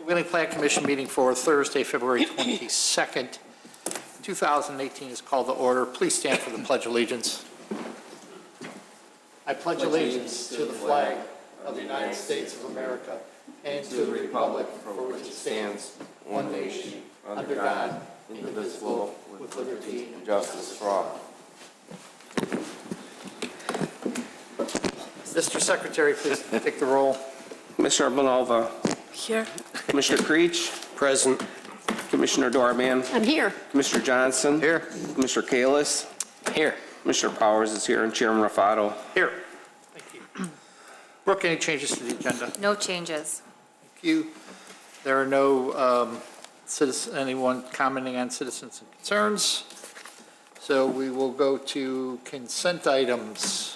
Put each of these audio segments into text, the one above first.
Wheeling Plan Commission meeting for Thursday, February 22nd, 2018 is called to order. Please stand for the Pledge of Allegiance. I pledge allegiance to the flag of the United States of America and to the republic for which it stands, one nation, under God, indivisible, with liberty and justice for all. Mr. Secretary, please take the roll. Commissioner Blanova. Here. Commissioner Creech. Present. Commissioner Dorman. I'm here. Commissioner Johnson. Here. Commissioner Kalis. Here. Commissioner Powers is here, and Chairman Rafato. Here. Thank you. Brooke, any changes to the agenda? No changes. Thank you. There are no anyone commenting on citizens and concerns. So we will go to consent items.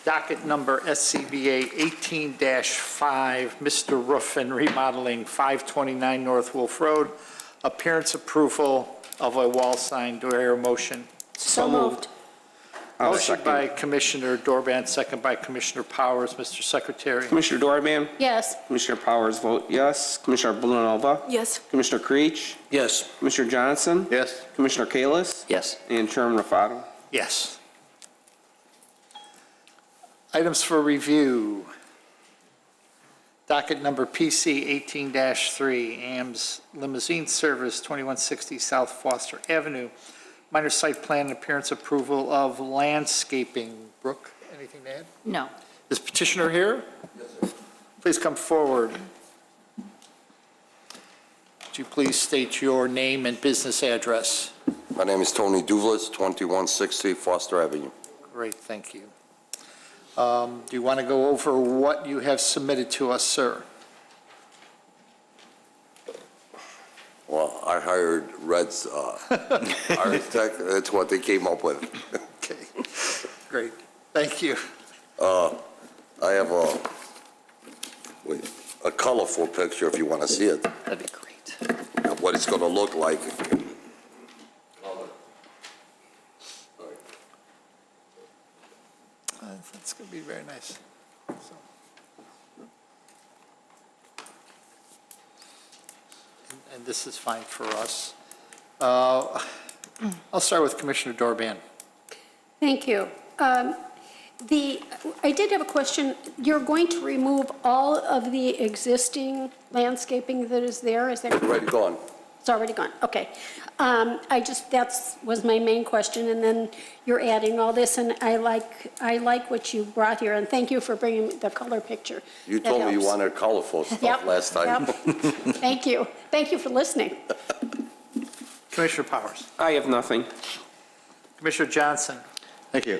Docket number SCBA 18-5, Mr. Roof and Remodeling, 529 North Wolf Road. Appearance approval of a wall sign. Do I hear a motion? So moved. Motion by Commissioner Dorban, second by Commissioner Powers. Mr. Secretary. Commissioner Dorman. Yes. Commissioner Powers vote yes. Commissioner Blanova. Yes. Commissioner Creech. Yes. Commissioner Johnson. Yes. Commissioner Kalis. Yes. And Chairman Rafato. Yes. Items for review. Docket number PC 18-3, AMS Limousine Service, 2160 South Foster Avenue. Minor site plan and appearance approval of landscaping. Brooke, anything to add? No. Is petitioner here? Yes, sir. Please come forward. Would you please state your name and business address? My name is Tony Duvlas, 2160 Foster Avenue. Great, thank you. Do you want to go over what you have submitted to us, sir? Well, I hired Red's architect. That's what they came up with. Okay, great, thank you. I have a colorful picture if you want to see it. That'd be great. What it's going to look like. That's going to be very nice. So. And this is fine for us. I'll start with Commissioner Dorban. Thank you. I did have a question. You're going to remove all of the existing landscaping that is there? Is that correct? Already gone. It's already gone. Okay. That was my main question, and then you're adding all this, and I like what you brought here, and thank you for bringing the color picture. You That told me you helps. wanted colorful stuff Yep, last time. yep. Thank you. Thank you for listening. Commissioner Powers. I have nothing. Commissioner Johnson. Thank you.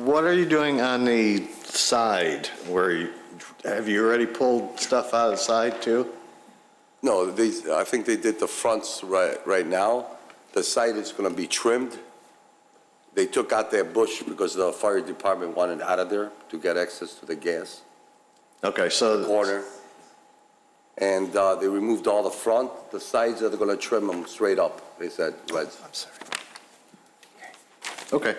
What are you doing on the side have you already pulled stuff out of the side too? No, I think they did the fronts right now. The site is going to be trimmed. They took out their bush because the fire department wanted out of there to get access to the gas. Okay, so Corner. And they removed all the front. The sides are going to trim them straight up, they said, Reds. I'm sorry. okay.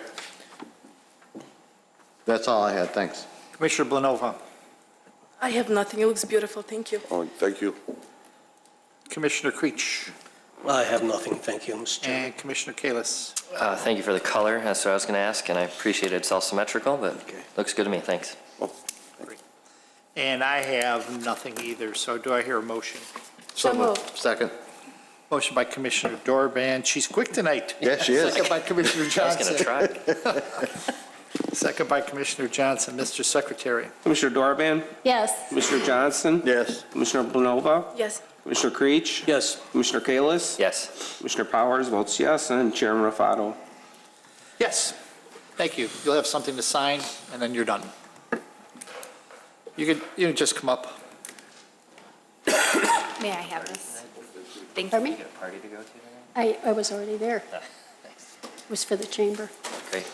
That's all I had. Thanks. Commissioner Blanova. I have nothing. It looks beautiful. Thank you. Oh, thank you. Commissioner Creech. I have nothing, thank you, Mr. Chairman. And Commissioner Kalis. Thank you for the color. That's what I was going to ask, and I appreciate it's all symmetrical, but looks good to me. Thanks. And I have nothing either, so do I hear a motion? So moved. Second. Motion by Commissioner Dorban. She's quick tonight. Yes, she is. Second by Commissioner I was Johnson. going to try. Second by Commissioner Johnson. Mr. Secretary. Commissioner Dorban. Yes. Commissioner Johnson. Yes. Commissioner Blanova. Yes. Commissioner Creech. Yes. Commissioner Kalis. Yes. Commissioner Powers votes yes, and Chairman Rafato. Yes. Thank you. You'll have something to sign, and then you're done. You can just come up. May I have this? Thank you. Pardon me? You got a party to go to tonight? I was already there. Thanks. It was for the chamber. Great.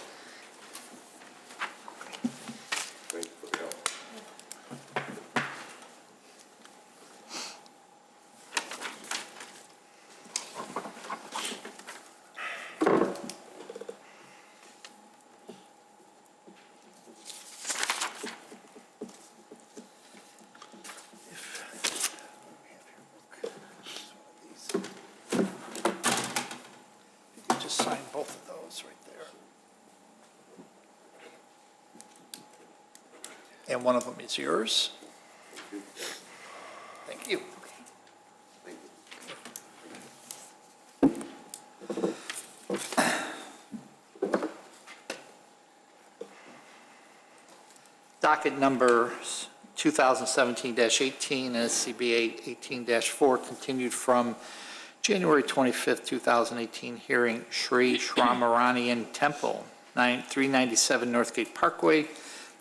and one of them is yours. Thank you. Docket number 2017-18 and SCBA 18-4 continued from January 25th, 2018 hearing Shri Swaminarayan Temple, 397 Northgate Parkway,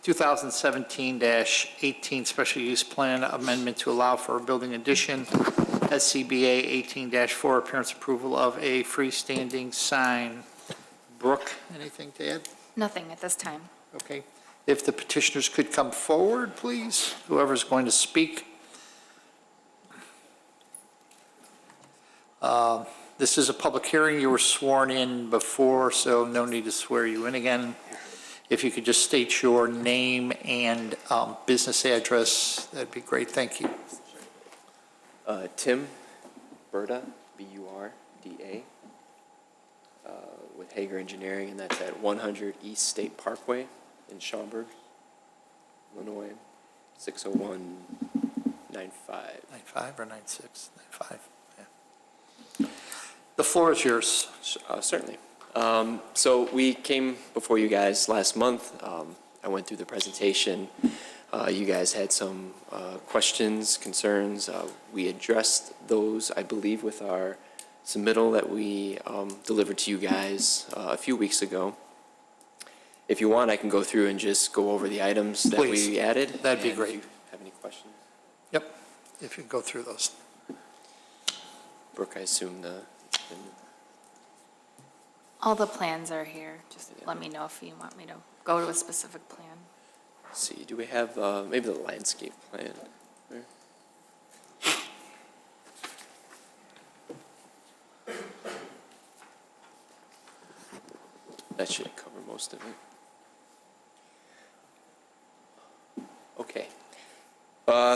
2017-18 special use plan amendment to allow for a building addition, SCBA 18-4 appearance approval of a freestanding sign. Brooke, anything to add? Nothing at this time. Okay. If the petitioners could come forward, please, whoever's going to speak. This is a public hearing. You were sworn in before, so no need to swear you in again. If you could just state your name and business address, that'd be great. Thank you. Tim Burda, B-U-R-D-A, with Hager Engineering, and that's at 100 East State Parkway in Schaumburg, Illinois, 60195. 95 or 96? 95, yeah. The floor is yours. Certainly. So we came before you guys last month. I went through the presentation. You guys had some questions, concerns. We addressed those, I believe, with our submittal that we delivered to you guys a few weeks ago. If you want, I can go through and just go over the items that Please. we added. That'd be and great. If you have any questions? Yep, if you go through those. Brooke, I assume All the plans are here. Just let me know if you want me to go to a specific plan. let's see, do we have maybe the landscape plan? There? That should cover most of it. Okay.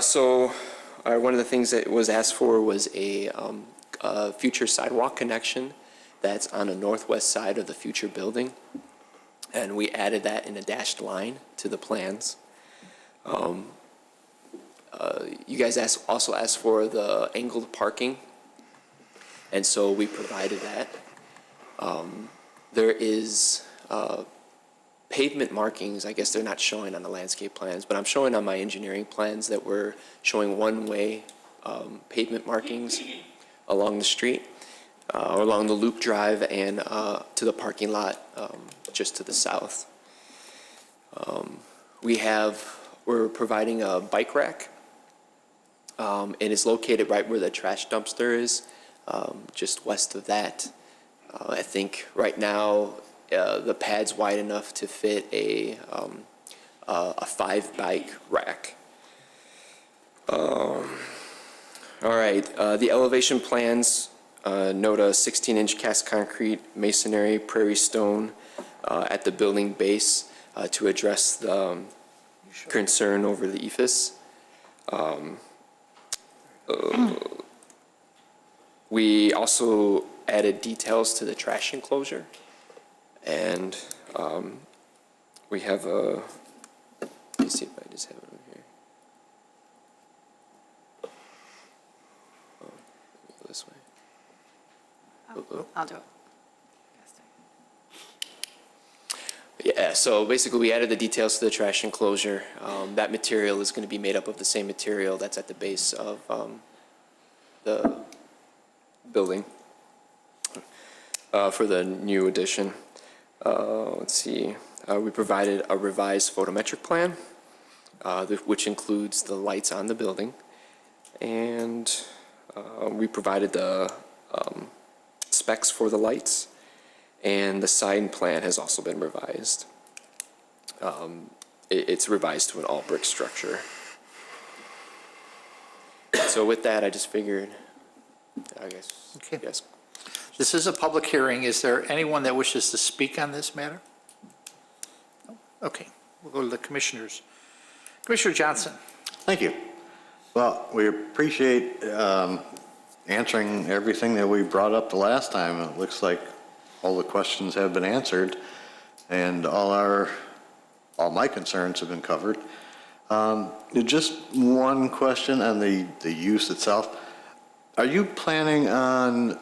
So one of the things that was asked for was a future sidewalk connection that's on the northwest side of the future building. And we added that in a dashed line to the plans. You guys also asked for the angled parking, and so we provided that. There is pavement markings. I guess they're not showing on the landscape plans, but I'm showing on my engineering plans that we're showing one-way pavement markings along the street, or along the loop drive and to the parking lot just to the south. We're providing a bike rack, and it's located right where the trash dumpster is, just west of that. I think right now the pad's wide enough to fit a 5-bike rack. All right, the elevation plans note a 16-inch cast concrete masonry prairie stone at the building base to address the concern over the ephes. We also added details to the trash enclosure, and we have a, let me see if I just have it over here. Oh, let me go this way. I'll do it. Yeah, so basically we added the details to the trash enclosure. That material is going to be made up of the same material that's at the base of the building for the new addition. Let's see, we provided a revised photometric plan, which includes the lights on the building, and we provided the specs for the lights, and the sign plan has also been revised. It's revised to an all-brick structure. So with that, I just figured, I guess, Okay. yes. This is a public hearing. Is there anyone that wishes to speak on this matter? No? Okay, we'll go to the commissioners. Commissioner Johnson. Thank you. Well, we appreciate answering everything that we brought up the last time. It looks like all the questions have been answered, and all my concerns have been covered. Just one question on the use itself. Are you planning on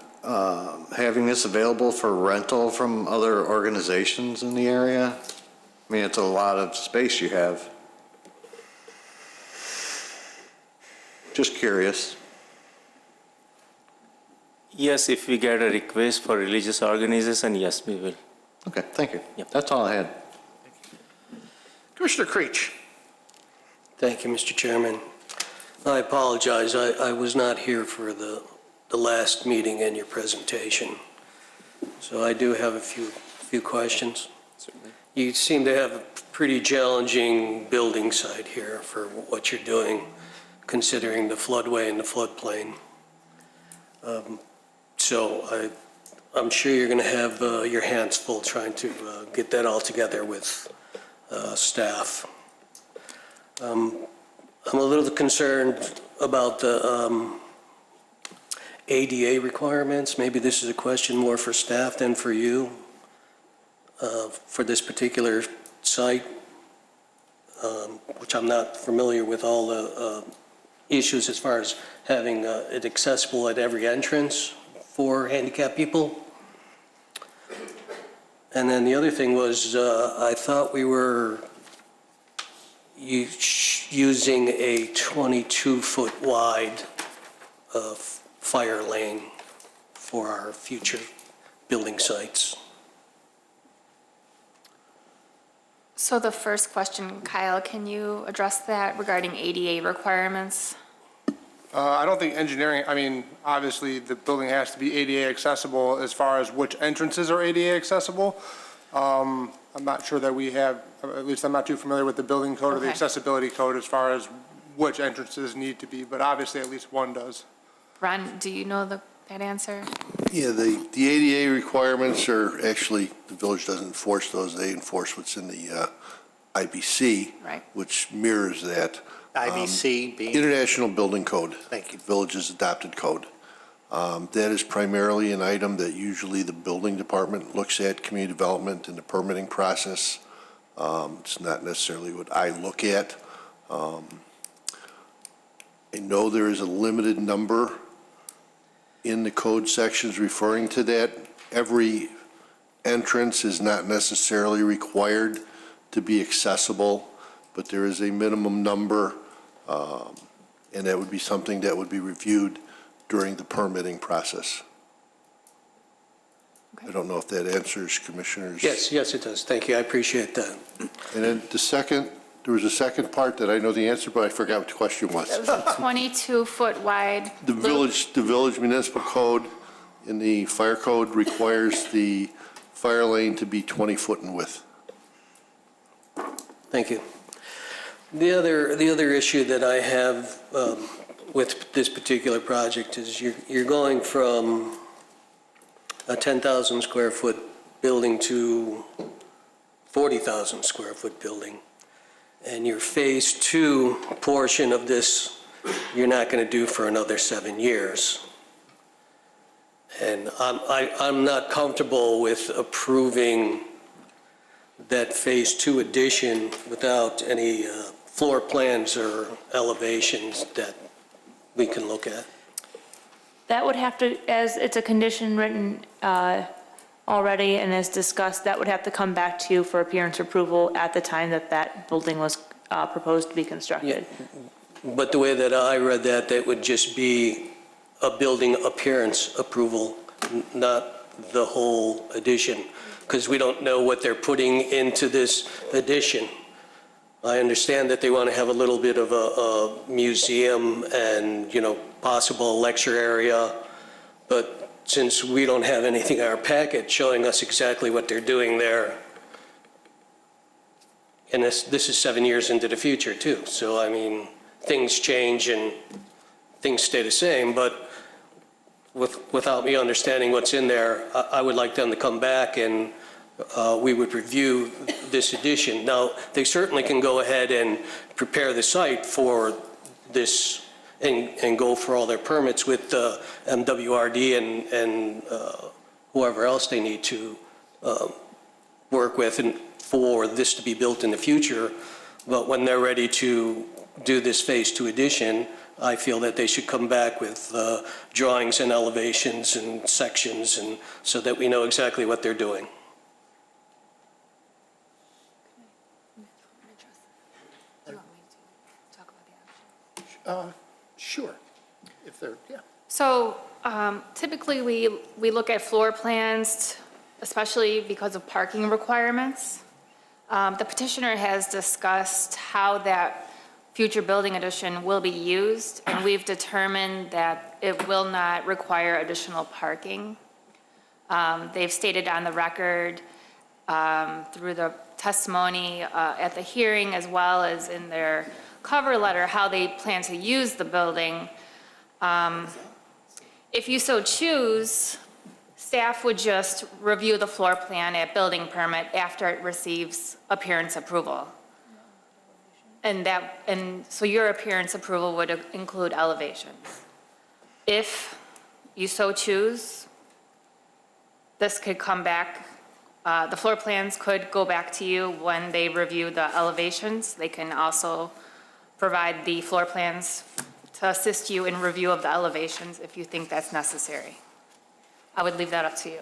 having this available for rental from other organizations in the area? I mean, it's a lot of space you have. Just curious. Yes, if we get a request for religious organization, yes, we will. Okay, thank you. Yep. That's all I had. Commissioner Creech. Thank you, Mr. Chairman. I apologize, I was not here for the last meeting and your presentation. So I do have a few questions. Certainly. You seem to have a pretty challenging building site here for what you're doing, considering the floodway and the floodplain. So I'm sure you're going to have your hands full trying to get that all together with staff. I'm a little concerned about the ADA requirements. Maybe this is a question more for staff than for you for this particular site, which I'm not familiar with all the issues as far as having it accessible at every entrance for handicapped people. And then the other thing was I thought we were using a 22-foot wide fire lane for our future building sites. So the first question, Kyle, can you address that regarding ADA requirements? I don't think engineering, I mean, obviously the building has to be ADA accessible as far as which entrances are ADA accessible. I'm not sure that we have, at least I'm not too familiar with the building code or the Okay. accessibility code as far as which entrances need to be, but obviously at least one does. Ron, do you know that answer? Yeah, the ADA requirements are actually, the village doesn't enforce those, they enforce what's in the IBC, Right. which mirrors that. IBC being? International Building Code. Thank you. The village's adopted code. That is primarily an item that usually the building department looks at, community development and the permitting process. It's not necessarily what I look at. I know there is a limited number in the code sections referring to that. Every entrance is not necessarily required to be accessible, but there is a minimum number, and that would be something that would be reviewed during the permitting process. Okay. I don't know if that answers Commissioners. Yes, it does. Thank you. I appreciate that. And then there was a second part that I know the answer, but I forgot what the question was. That was a 22-foot wide The loop. village municipal code in the fire code requires the fire lane to be 20 foot in width. Thank you. The other issue that I have with this particular project is you're going from a 10,000 square foot building to 40,000 square foot building. And your phase 2 portion of this, you're not going to do for another 7 years. And I'm not comfortable with approving that phase 2 addition without any floor plans or elevations that we can look at. That would have to, as it's a condition written already and as discussed, that would have to come back to you for appearance approval at the time that that building was proposed to be constructed. Yeah. But the way that I read that, that would just be a building appearance approval, not the whole addition, because we don't know what they're putting into this addition. I understand that they want to have a little bit of a museum and, possible lecture area, but since we don't have anything in our packet showing us exactly what they're doing there, and this is 7 years into the future too, so I mean, things change and things stay the same, but without me understanding what's in there, I would like them to come back and we would review this addition. Now, they certainly can go ahead and prepare the site for this and go for all their permits with MWRD and whoever else they need to work with and for this to be built in the future. But when they're ready to do this Phase 2 addition, I feel that they should come back with drawings and elevations and sections, and so that we know exactly what they're doing. Sure, if they're, yeah. So typically, we look at floor plans, especially because of parking requirements. The petitioner has discussed how that future building addition will be used, and we've determined that it will not require additional parking. They've stated on the record through the testimony at the hearing, as well as in their cover letter, how they plan to use the building. If you so choose, staff would just review the floor plan at building permit after it receives appearance approval. And so your appearance approval would include elevations. If you so choose, this could come back, the floor plans could go back to you when they review the elevations. They can also provide the floor plans to assist you in review of the elevations if you think that's necessary. I would leave that up to you.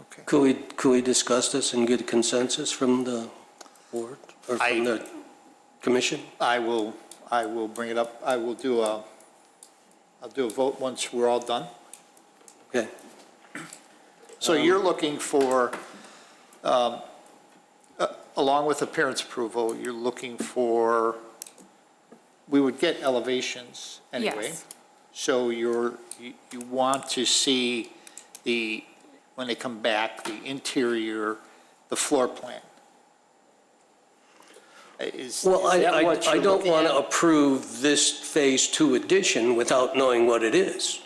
Okay. Could we discuss this and get a consensus from the board or from the commission? I will bring it up. I'll do a vote once we're all done. Okay. So you're looking for, along with appearance approval, you're looking for, we would get elevations anyway. Yes. So you want to see when they come back, the interior, the floor plan. Well, I don't want to approve this Phase 2 addition without knowing what it is.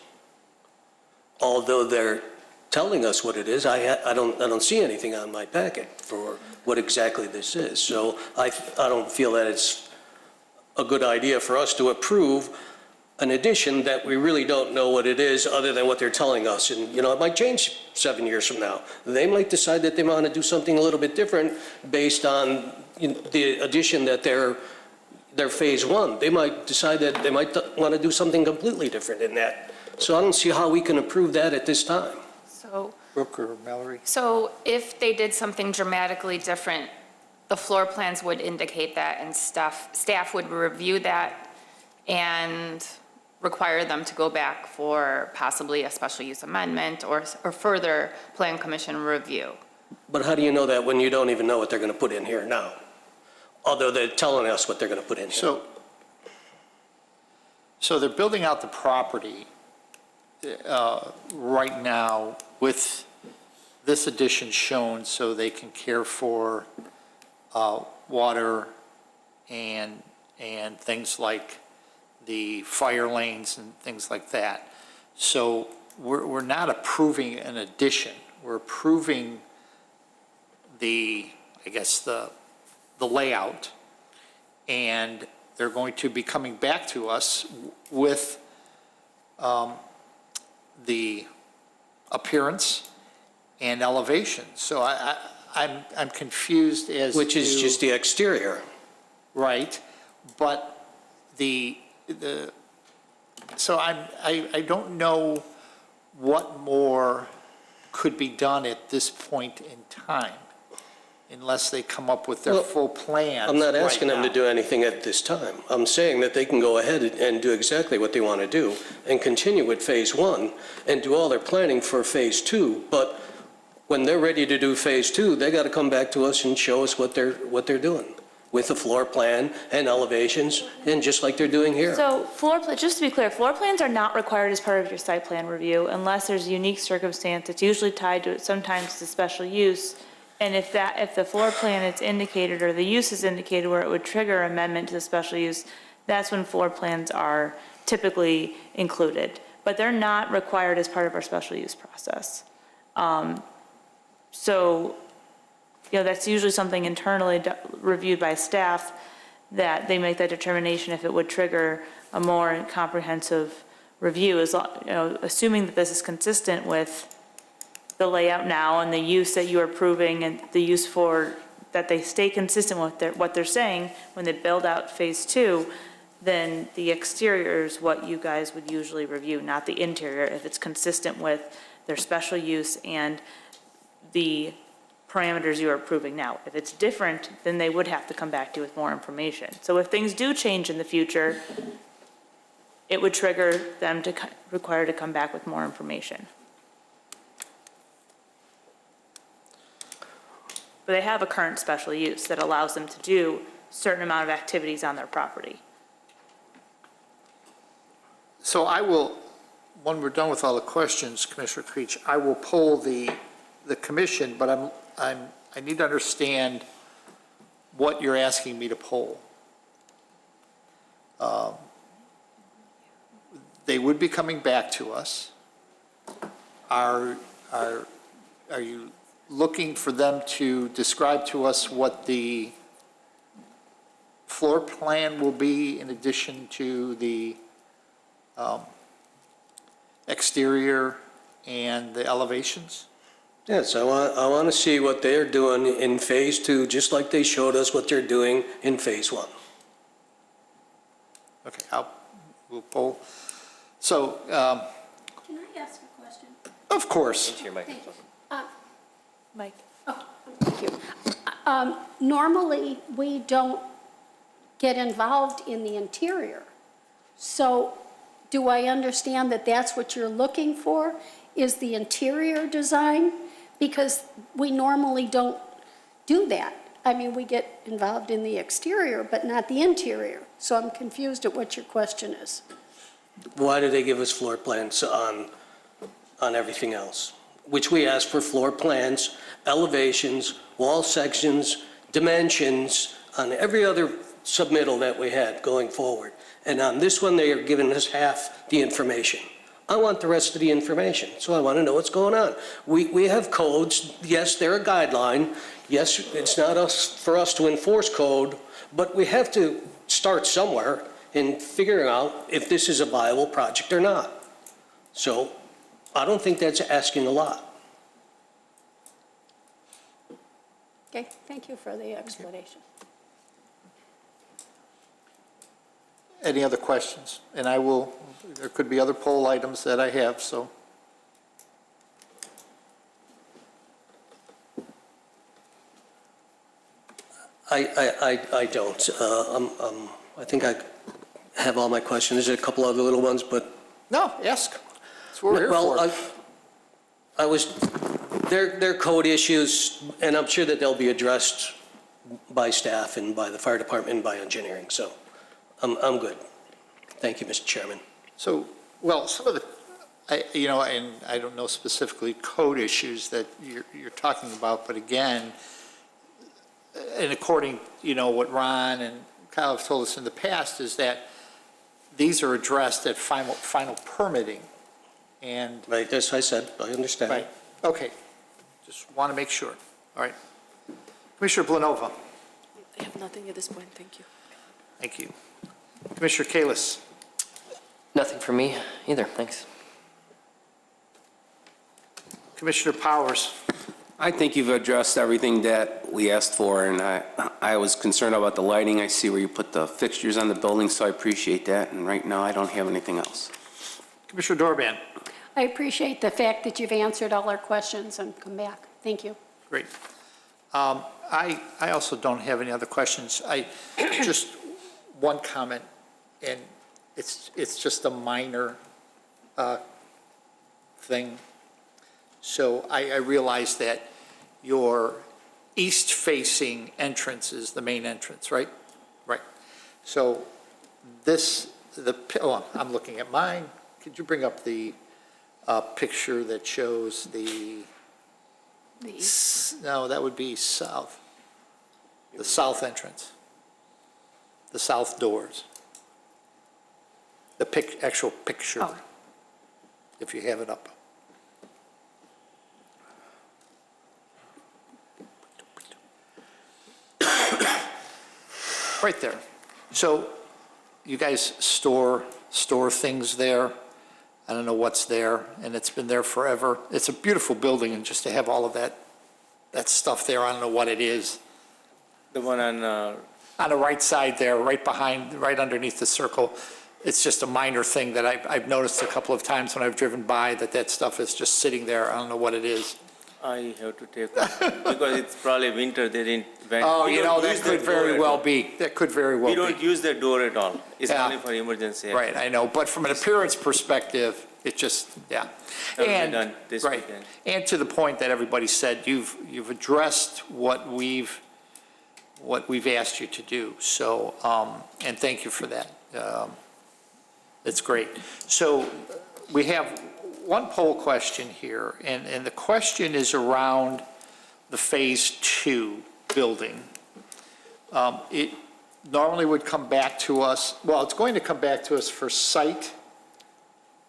Although they're telling us what it is, I don't see anything on my packet for what exactly this is. So I don't feel that it's a good idea for us to approve an addition that we really don't know what it is other than what they're telling us. And, you know, it might change 7 years from now. They might decide that they want to do something a little bit different based on the addition that they're Phase 1. They might decide that they might want to do something completely different in that. So I don't see how we can approve that at this time. So, Brooke or Mallory? So if they did something dramatically different, the floor plans would indicate that, and staff would review that and require them to go back for possibly a special use amendment or further plan commission review. But how do you know that when you don't even know what they're going to put in here now? Although they're telling us what they're going to put in here. So they're building out the property right now with this addition shown so they can care for water and things like the fire lanes and things like that. So we're not approving an addition. We're approving the layout, and they're going to be coming back to us with the appearance and elevation. So I'm confused as to... Which is just the exterior. Right, but so I don't know what more could be done at this point in time unless they come up with their full plan. I'm not asking them to do anything at this time. I'm saying that they can go ahead and do exactly what they want to do and continue with Phase 1 and do all their planning for Phase 2. But when they're ready to do Phase 2, they got to come back to us and show us what they're doing with the floor plan and elevations, and just like they're doing here. So just to be clear, floor plans are not required as part of your site plan review unless there's a unique circumstance. It's usually tied to it, sometimes to special use. And if the floor plan is indicated or the use is indicated where it would trigger amendment to the special use, that's when floor plans are typically included. But they're not required as part of our special use process. So, that's usually something internally reviewed by staff, that they make that determination if it would trigger a more comprehensive review, assuming that this is consistent with the layout now and the use that you are approving and the use for that they stay consistent with what they're saying when they build out phase 2, then the exterior is what you guys would usually review, not the interior, if it's consistent with their special use and the parameters you are approving now. If it's different, then they would have to come back to you with more information. So if things do change in the future, it would trigger them to require to come back with more information. But they have a current special use that allows them to do a certain amount of activities on their property. So I will, when we're done with all the questions, Commissioner Creech, I will poll the commission, but I need to understand what you're asking me to poll. They would be coming back to us. Are you looking for them to describe to us what the floor plan will be in addition to the exterior and the elevations? Yes, I want to see what they're doing in phase 2, just like they showed us what they're doing in phase 1. Okay, we'll poll. So, Can I ask a question? of course. Thank you. Mike? Oh, thank you. Normally, we don't get involved in the interior. So do I understand that that's what you're looking for, is the interior design? Because we normally don't do that. I mean, we get involved in the exterior, but not the interior. So I'm confused at what your question is. Why do they give us floor plans on everything else? Which we asked for floor plans, elevations, wall sections, dimensions, on every other submittal that we had going forward. And on this one, they are giving us half the information. I want the rest of the information, so I want to know what's going on. We have codes. Yes, they're a guideline. Yes, it's not for us to enforce code, but we have to start somewhere in figuring out if this is a viable project or not. So I don't think that's asking a lot. Okay, thank you for the explanation. Any other questions? And there could be other poll items that I have, so. I don't. I think I have all my questions. There's a couple other little ones, but. No, ask. That's what we're here for. They're code issues, and I'm sure that they'll be addressed by staff and by the fire department and by engineering, so I'm good. Thank you, Mr. Chairman. So, well, some of the, and I don't know specifically code issues that you're talking about, but again, and according, what Ron and Kyle have told us in the past is that these are addressed at final permitting, and. Right, as I said, I understand. Right, okay. Just want to make sure. All right. Commissioner Blanova. I have nothing at this point, thank you. Thank you. Commissioner Kalis. Nothing for me either, thanks. Commissioner Powers. I think you've addressed everything that we asked for, and I was concerned about the lighting. I see where you put the fixtures on the building, so I appreciate that, and right now I don't have anything else. Commissioner Dorban. I appreciate the fact that you've answered all our questions and come back. Thank you. Great. I also don't have any other questions. Just one comment, and it's just a minor thing. So I realize that your east-facing entrance is the main entrance, right? Right. So I'm looking at mine. Could you bring up the picture that shows the east? No, that would be south. The south entrance. The south doors. The actual picture, if you have it up. Right there. So you guys store things there. I don't know what's there, and it's been there forever. It's a beautiful building, and just to have all of that stuff there, I don't know what it is. The one on, On the right side there, right behind, right underneath the circle. It's just a minor thing that I've noticed a couple of times when I've driven by, that stuff is just sitting there. I don't know what it is. I have to take off because it's probably winter, they didn't. Oh, we you don't know, that use could door very at well all. be. That could very well We be. don't use the door at all. It's Yeah. only for emergency. Right, I know, but from an appearance perspective, it just, yeah. That will be And done this right. weekend. And to the point that everybody said, you've addressed what we've asked you to do. So, and thank you for that. That's great. So we have one poll question here, and the question is around the Phase 2 building. It normally would come back to us, well, it's going to come back to us for site,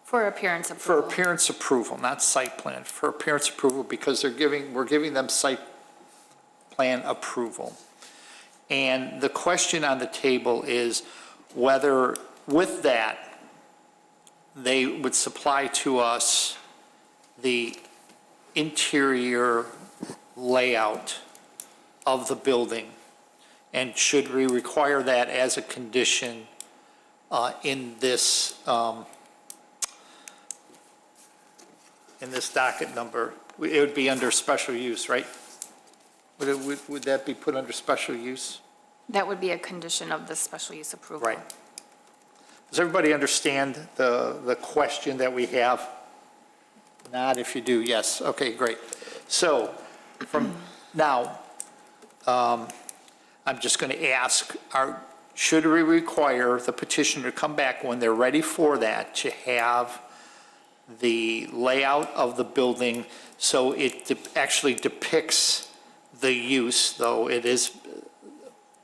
For appearance for approval. appearance approval, not site plan, for appearance approval, because we're giving them site plan approval. And the question on the table is whether, with that, they would supply to us the interior layout of the building, and should we require that as a condition in this docket number? It would be under special use, right? Would that be put under special use? That would be a condition of the special use approval. Right. Does everybody understand the question that we have? Not if you do, yes. Okay, great. So from now, I'm just going to ask, should we require the petitioner to come back when they're ready for that to have the layout of the building so it actually depicts the use, though it is,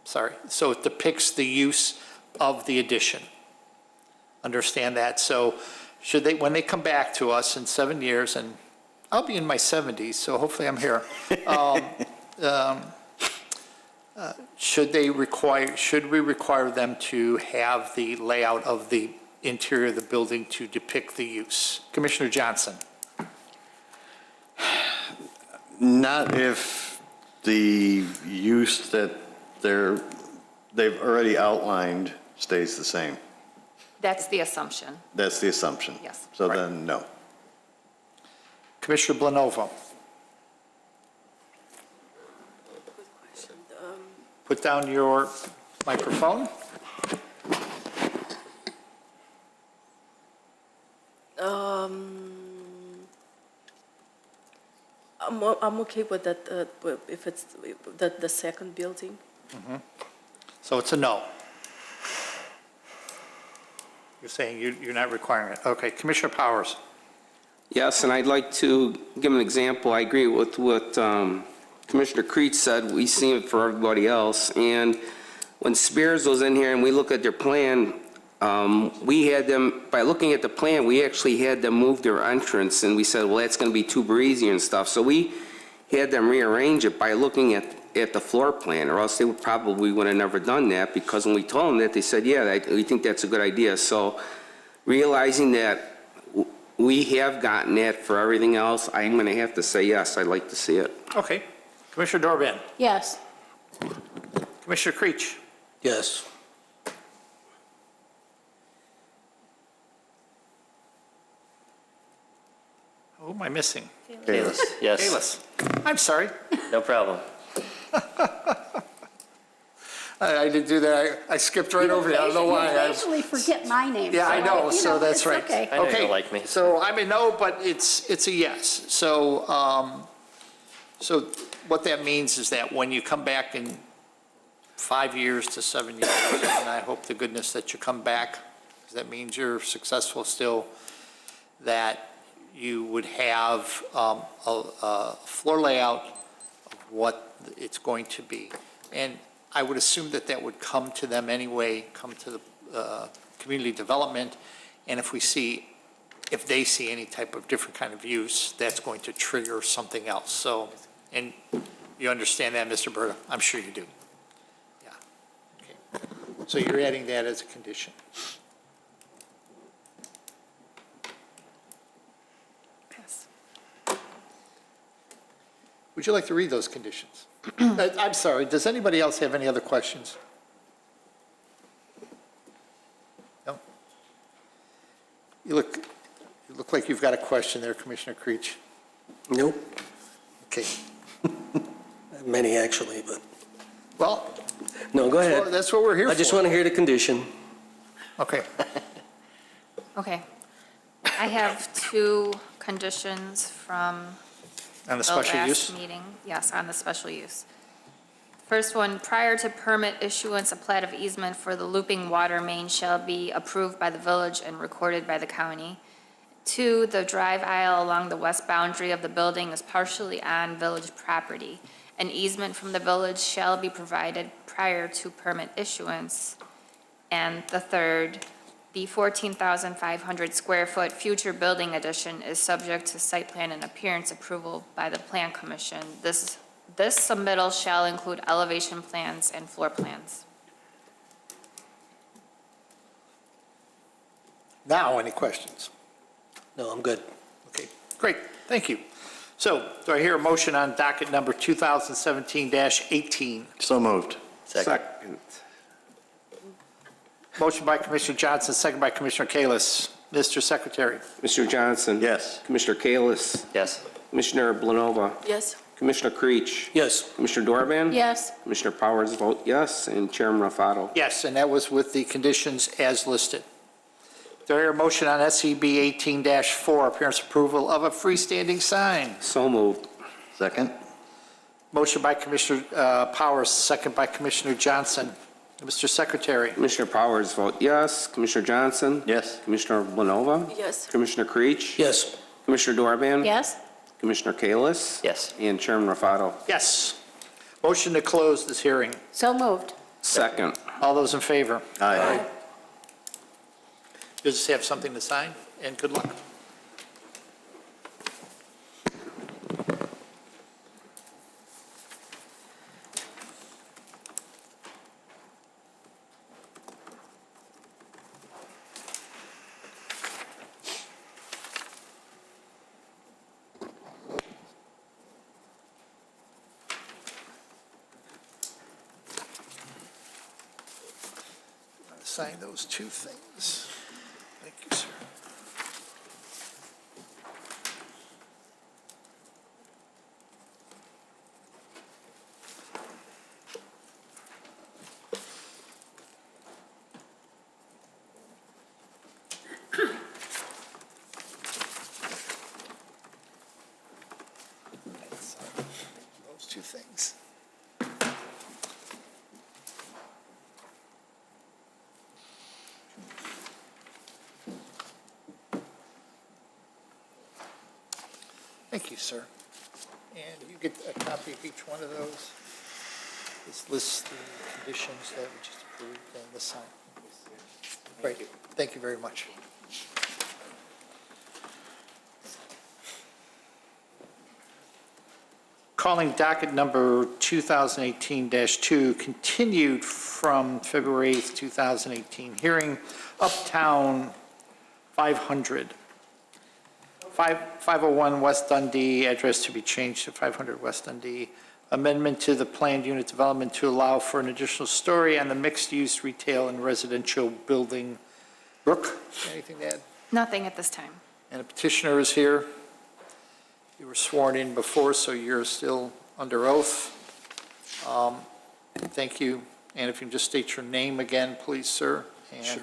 so it depicts the use of the addition? Understand that? So should they, when they come back to us in 7 years, and I'll be in my 70s, so hopefully I'm here, should we require them to have the layout of the interior of the building to depict the use? Commissioner Johnson. Not if the use that they've already outlined stays the same. That's the assumption. That's the assumption. Yes. So then, no. Commissioner Blanova. Put down your microphone. I'm okay with that, if it's the second building. So it's a no. You're saying you're not requiring it. Okay, Commissioner Powers. Yes, and I'd like to give an example. I agree with what Commissioner Creech said. We see it for everybody else. And when Spears was in here and we look at their plan, we had them, by looking at the plan, we actually had them move their entrance, and we said, well, that's going to be too breezy and stuff. So we had them rearrange it by looking at the floor plan, or else they would have never done that, because when we told them that, they said, yeah, we think that's a good idea. So realizing that we have gotten that for everything else, I'm going to have to say yes, I'd like to see it. Okay. Commissioner Dorbin. Yes. Commissioner Creech. Yes. Who am I missing? Kalis, yes. Kalis. I'm sorry. No problem. I didn't do that. I skipped right over you. I don't know why. You occasionally forget my name. Yeah, I know, you so that's it's right. okay. I know you Okay, don't like me. so I'm a no, but it's a yes. So, so what that means is that when you come back in 5 years to 7 years, and I hope to goodness that you come back, because that means you're successful still, that you would have a floor layout of what it's going to be. And I would assume that that would come to them anyway, come to the community development, and if they see any type of different kind of use, that's going to trigger something else. So, and you understand that, Mr. Berta? I'm sure you do. Yeah. Okay. So you're adding that as a condition. Yes. Would you like to read those conditions? I'm sorry, does anybody else have any other questions? No? You look like you've got a question there, Commissioner Creech. Nope. Okay. Many, actually, but, Well, no, go ahead. that's what we're here for. I just want to hear the condition. Okay. Okay. I have two conditions from On the the special use? last meeting. Yes, on the special use. First one, prior to permit issuance, a plat of easement for the looping water main shall be approved by the village and recorded by the county. 2, the drive aisle along the west boundary of the building is partially on village property. An easement from the village shall be provided prior to permit issuance. And the third, the 14,500 square foot future building addition is subject to site plan and appearance approval by the Plan Commission. This submittal shall include elevation plans and floor plans. Now, any questions? No, I'm good. Okay, great, thank you. So, do I hear a motion on docket number 2017-18? So moved. Second. Motion by Commissioner Johnson, second by Commissioner Kalis. Mr. Secretary? Mr. Johnson? Yes. Commissioner Kalis? Yes. Commissioner Blanova? Yes. Commissioner Creech? Yes. Commissioner Dorban? Yes. Commissioner Powers vote yes, and Chairman Rafato. Yes, and that was with the conditions as listed. Do I hear a motion on SCB 18-4, appearance approval of a freestanding sign? So moved. Second? Motion by Commissioner Powers, second by Commissioner Johnson. Mr. Secretary? Commissioner Powers vote yes. Commissioner Johnson? Yes. Commissioner Blanova? Yes. Commissioner Creech? Yes. Commissioner Dorban? Yes. Commissioner Kalis? Yes. And Chairman Rafato. Yes. Motion to close this hearing. So moved. Second. All those in favor? Aye. You'll just have something to sign, and good luck. Sign those two things. Thank you, sir. Those two things. Thank you, sir. And you get a copy of each one of those. This lists the conditions that we just approved and the sign. Great, thank you very much. Calling docket number 2018-2, continued from February 8th, 2018. Hearing Uptown 500. 501 West Dundee, address to be changed to 500 West Dundee. Amendment to the planned unit development to allow for an additional story on the mixed-use retail and residential building. Brooke, anything to add? Nothing at this time. And a petitioner is here. You were sworn in before, so you're still under oath. Thank you. And if you can just state your name again, please, sir. And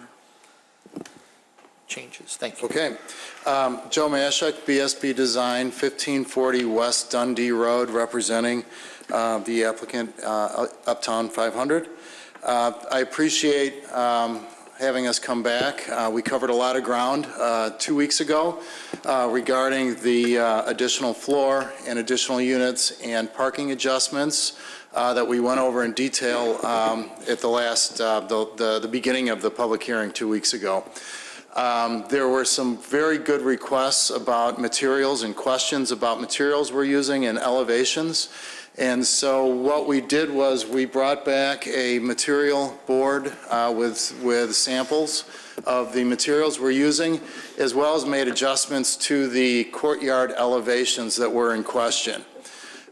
changes. Thank you. Okay. Joe Mashuk, BSB Design, 1540 West Dundee Road, representing the applicant, Uptown 500. I appreciate having us come back. We covered a lot of ground 2 weeks ago regarding the additional floor and additional units and parking adjustments that we went over in detail at the last, the beginning of the public hearing 2 weeks ago. There were some very good requests about materials and questions about materials we're using and elevations. And so what we did was we brought back a material board with samples of the materials we're using, as well as made adjustments to the courtyard elevations that were in question.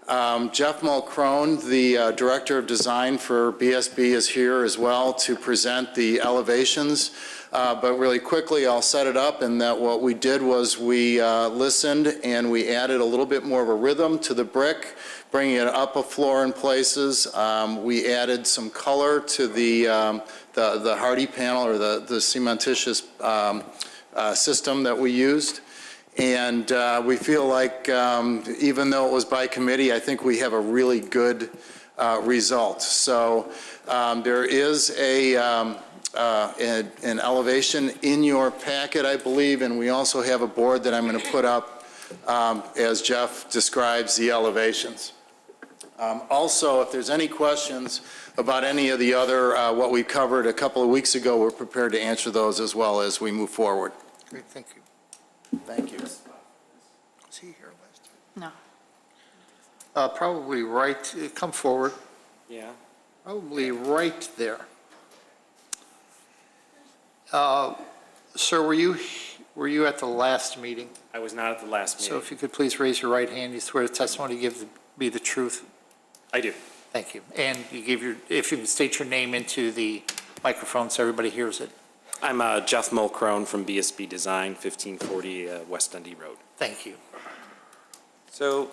Jeff Mulcrone, the Director of Design for BSB, is here as well to present the elevations. But really quickly, I'll set it up in that what we did was we listened and we added a little bit more of a rhythm to the brick, bringing it up a floor in places. We added some color to the hardy panel or the cementitious system that we used. And we feel like even though it was by committee, I think we have a really good result. So there is an elevation in your packet, I believe, and we also have a board that I'm going to put up as Jeff describes the elevations. Also, if there's any questions about any of the other, what we covered a couple of weeks ago, we're prepared to answer those as well as we move forward. Great, thank you. Thank you. Was he here last time? No. Probably right, come forward, Yeah. probably right there. Sir, were you at the last meeting? I was not at the last So meeting. if you could please raise your right hand, you swear the testimony you give be the truth? I do. Thank you. And you give if you can state your name into the microphone so everybody hears it. I'm Jeff Mulcrone from BSB Design, 1540 West Dundee Road. Thank you. So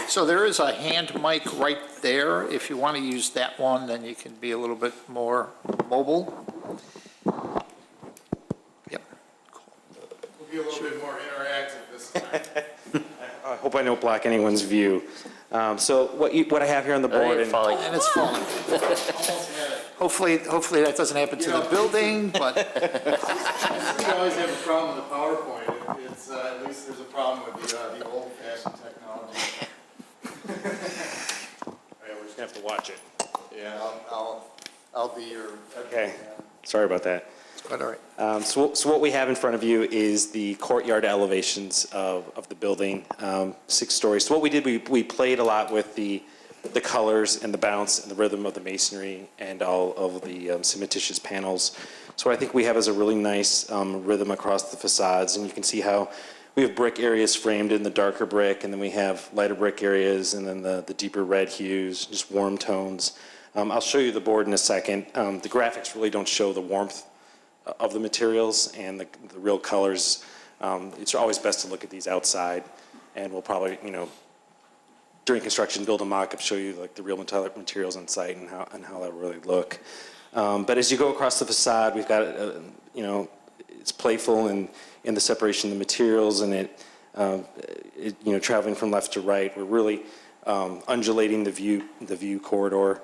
So there is a hand mic right there. If you want to use that one, then you can be a little bit more mobile. Yep. We'll be a little bit more interactive this time. I hope I don't block anyone's view. So what I have here on the board, And it's falling. Hopefully that doesn't happen to the building, but. We always have a problem with the PowerPoint. It's, at least there's a problem with the old-fashioned technology. We're just gonna have to watch it. Yeah, I'll be your. Okay. Sorry about that. Quite all right. So what we have in front of you is the courtyard elevations of the building, 6 stories. So what we did, we played a lot with the colors and the bounce and the rhythm of the masonry and all of the cementitious panels. So what I think we have is a really nice rhythm across the facades, and you can see how we have brick areas framed in the darker brick, and then we have lighter brick areas, and then the deeper red hues, just warm tones. I'll show you the board in a second. The graphics really don't show the warmth of the materials and the real colors. It's always best to look at these outside, and we'll probably, during construction, build a mock-up, show you like the real materials on site and how that really look. But as you go across the facade, we've got, it's playful in the separation of the materials, and it traveling from left to right. We're really undulating the view corridor.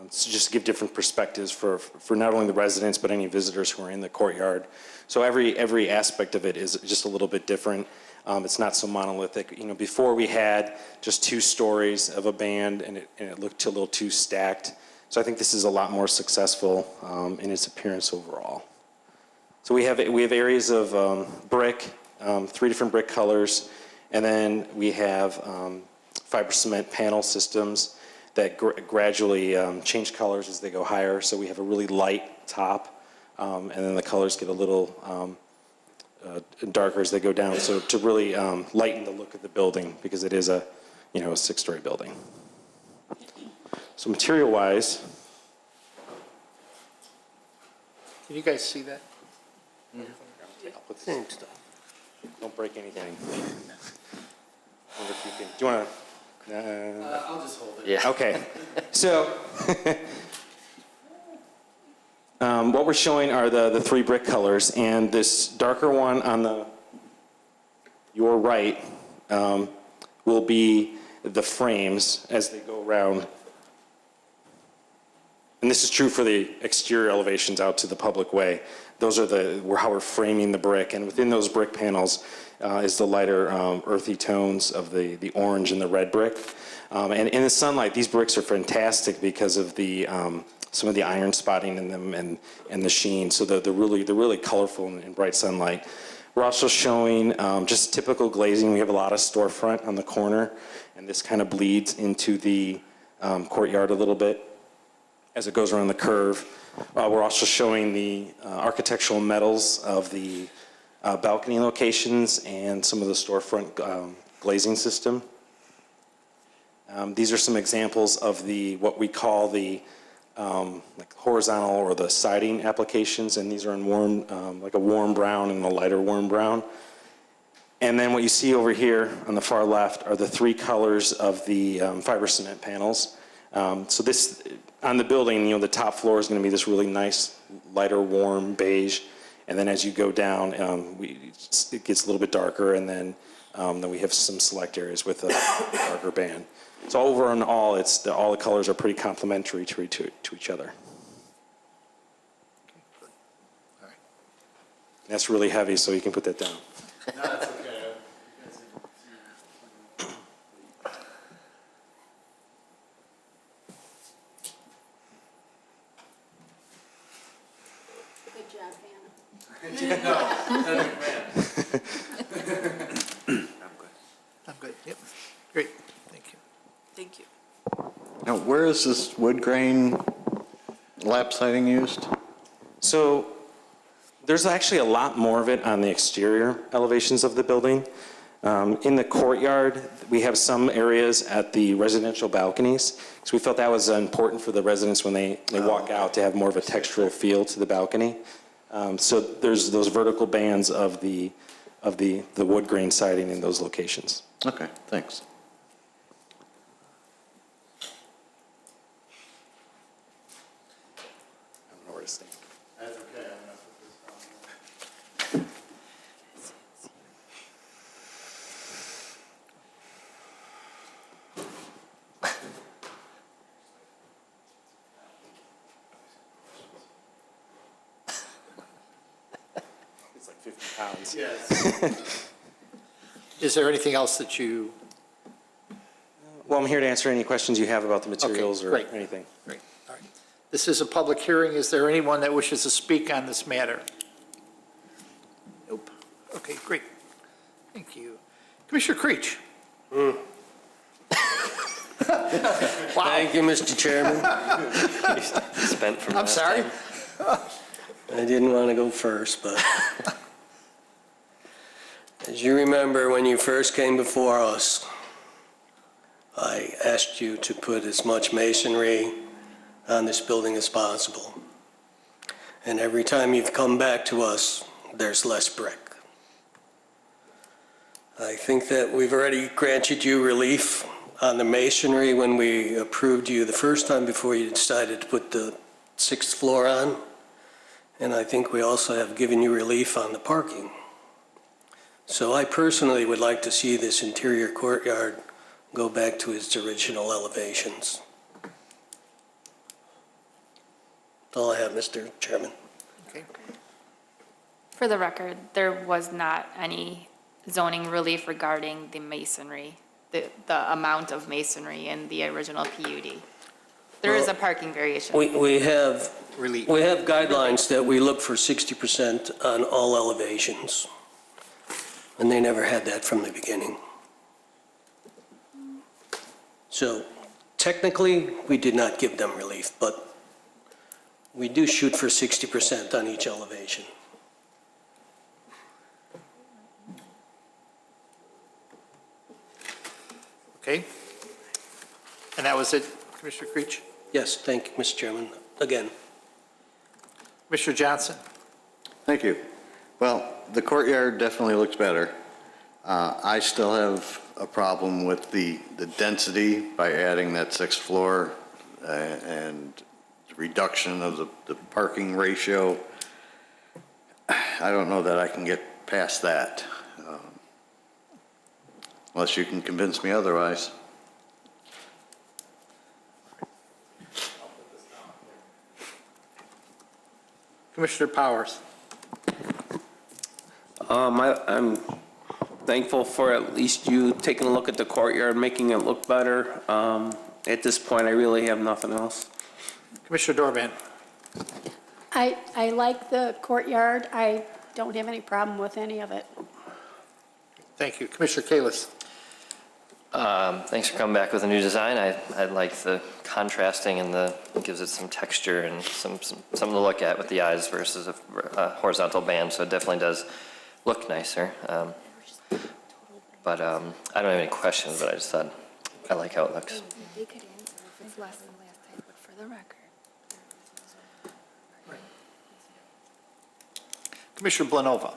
So just to give different perspectives for not only the residents, but any visitors who are in the courtyard. So every aspect of it is just a little bit different. It's not so monolithic. Before we had just 2 stories of a band, and it looked a little too stacked. So I think this is a lot more successful in its appearance overall. So we have areas of brick, 3 different brick colors, and then we have fiber cement panel systems that gradually change colors as they go higher. So we have a really light top, and then the colors get a little darker as they go down. So to really lighten the look of the building, because it is a 6-story building. So material-wise, Can you guys see that? Same stuff. Don't break anything. Wonder if you can. Do you want to? I'll just hold it. Yeah. Okay. So what we're showing are the 3 brick colors, and this darker one on your right will be the frames as they go around. And this is true for the exterior elevations out to the public way. Those are how we're framing the brick, and within those brick panels is the lighter earthy tones of the orange and the red brick. And in the sunlight, these bricks are fantastic because of some of the iron spotting in them and the sheen. So they're really colorful in bright sunlight. We're also showing just typical glazing. We have a lot of storefront on the corner, and this kind of bleeds into the courtyard a little bit as it goes around the curve. We're also showing the architectural metals of the balcony locations and some of the storefront glazing system. These are some examples of what we call the like horizontal or the siding applications, and these are in warm, like a warm brown and a lighter warm brown. And then what you see over here on the far left are the three colors of the fiber cement panels. So this, on the building, the top floor is going to be this really nice, lighter, warm beige. And then as you go down, it gets a little bit darker, and then we have some select areas with a darker band. So over and all, all the colors are pretty complementary to each other. That's really heavy, so you can put that down. No, that's okay. Good job, Hannah. I'm good, yep, great, thank you. Thank you. Now, where is this wood grain lap siding used? So there's actually a lot more of it on the exterior elevations of the building. In the courtyard, we have some areas at the residential balconies, because we felt that was important for the residents when they walk out to have more of a textural feel to the balcony. So there's those vertical bands of the wood grain siding in those locations. Okay, thanks. I don't know where to stand. That's okay, I'm gonna put this on. It's like 50 pounds. Yes. Is there anything else that you? Well, I'm here to answer any questions you have about the materials or anything. Great, all right. This is a public hearing. Is there anyone that wishes to speak on this matter? Nope. Okay, great. Thank you. Commissioner Creech. Wow. Thank you, Mr. Chairman. Spent from I'm last sorry. time. I didn't want to go first, but as you remember, when you first came before us, I asked you to put as much masonry on this building as possible. And every time you've come back to us, there's less brick. I think that we've already granted you relief on the masonry when we approved you the first time before you decided to put the 6th floor on. And I think we also have given you relief on the parking. So I personally would like to see this interior courtyard go back to its original elevations. That's all I have, Mr. Chairman. Okay. For the record, there was not any zoning relief regarding the masonry, the amount of masonry in the original PUD. There is a parking variation. We have Relief. We have guidelines that we look for 60% on all elevations. And they never had that from the beginning. So technically, we did not give them relief, but we do shoot for 60% on each elevation. Okay. And that was it, Commissioner Creech? Yes, thank you, Mr. Chairman. Again. Commissioner Johnson? Thank you. Well, the courtyard definitely looks better. I still have a problem with the density by adding that 6th floor and reduction of the parking ratio. I don't know that I can get past that, unless you can convince me otherwise. Commissioner Powers? I'm thankful for at least you taking a look at the courtyard, making it look better. At this point, I really have nothing else. Commissioner Dorban? I like the courtyard. I don't have any problem with any of it. Thank you. Commissioner Kalis? Thanks for coming back with a new design. I like the contrasting and it gives it some texture and something to look at with the eyes versus a horizontal band, so it definitely does look nicer. But I don't have any questions, but I just thought, I like how it looks. They could answer if it's less than last time, but for the record. Commissioner Blanova.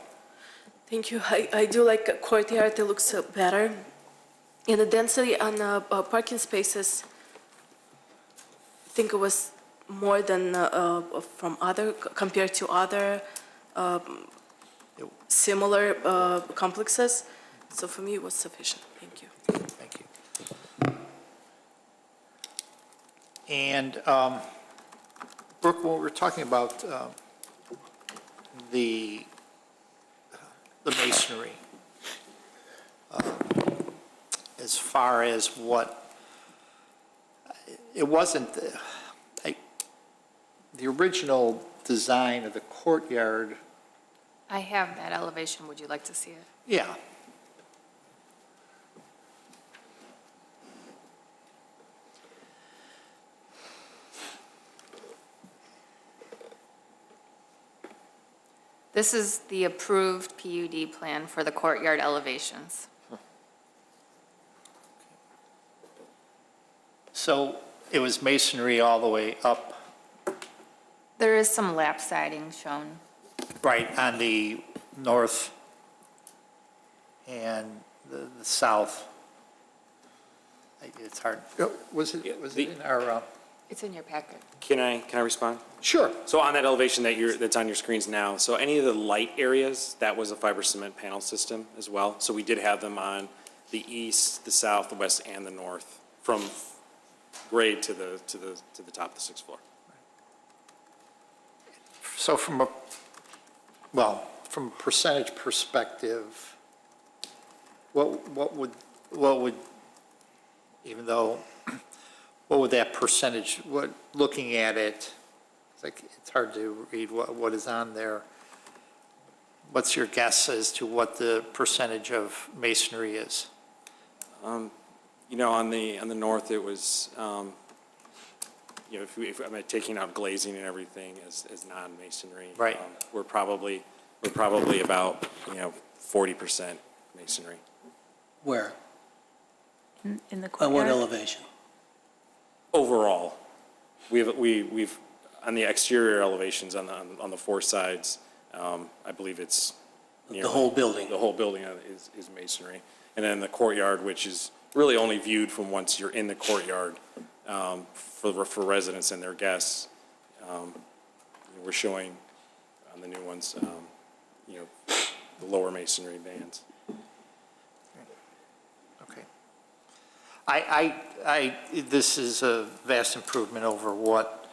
Thank you. I do like a courtyard that looks better. And the density on parking spaces, I think it was more than compared to other similar complexes. So for me, it was sufficient. Thank you. Thank you. And Brooke, when we're talking about the masonry, as far as what, it wasn't, the original design of the courtyard, I have that elevation. Would you like to see it? yeah. This is the approved PUD plan for the courtyard elevations. So it was masonry all the way up, There is some lap siding shown. right, on the north and the south. It's hard. Was it in our? It's in your packet. Can I respond? Sure. So on that elevation that's on your screens now, so any of the light areas, that was a fiber cement panel system as well. So we did have them on the east, the south, the west, and the north, from grade to the top of the 6th floor. So from a percentage perspective, what would, even though, what would that percentage, looking at it, it's hard to read what is on there. What's your guess as to what the percentage of masonry is? On the north, it was, if I'm taking out glazing and everything as non-masonry. Right. We're probably about, 40% masonry. Where? In the On what courtyard? elevation? Overall, we've on the exterior elevations on the 4 sides, I believe it's The whole building? The whole building is masonry, and then the courtyard, which is really only viewed from once you're in the courtyard, for residents and their guests. We're showing on the new ones, the lower masonry bands. This is a vast improvement over what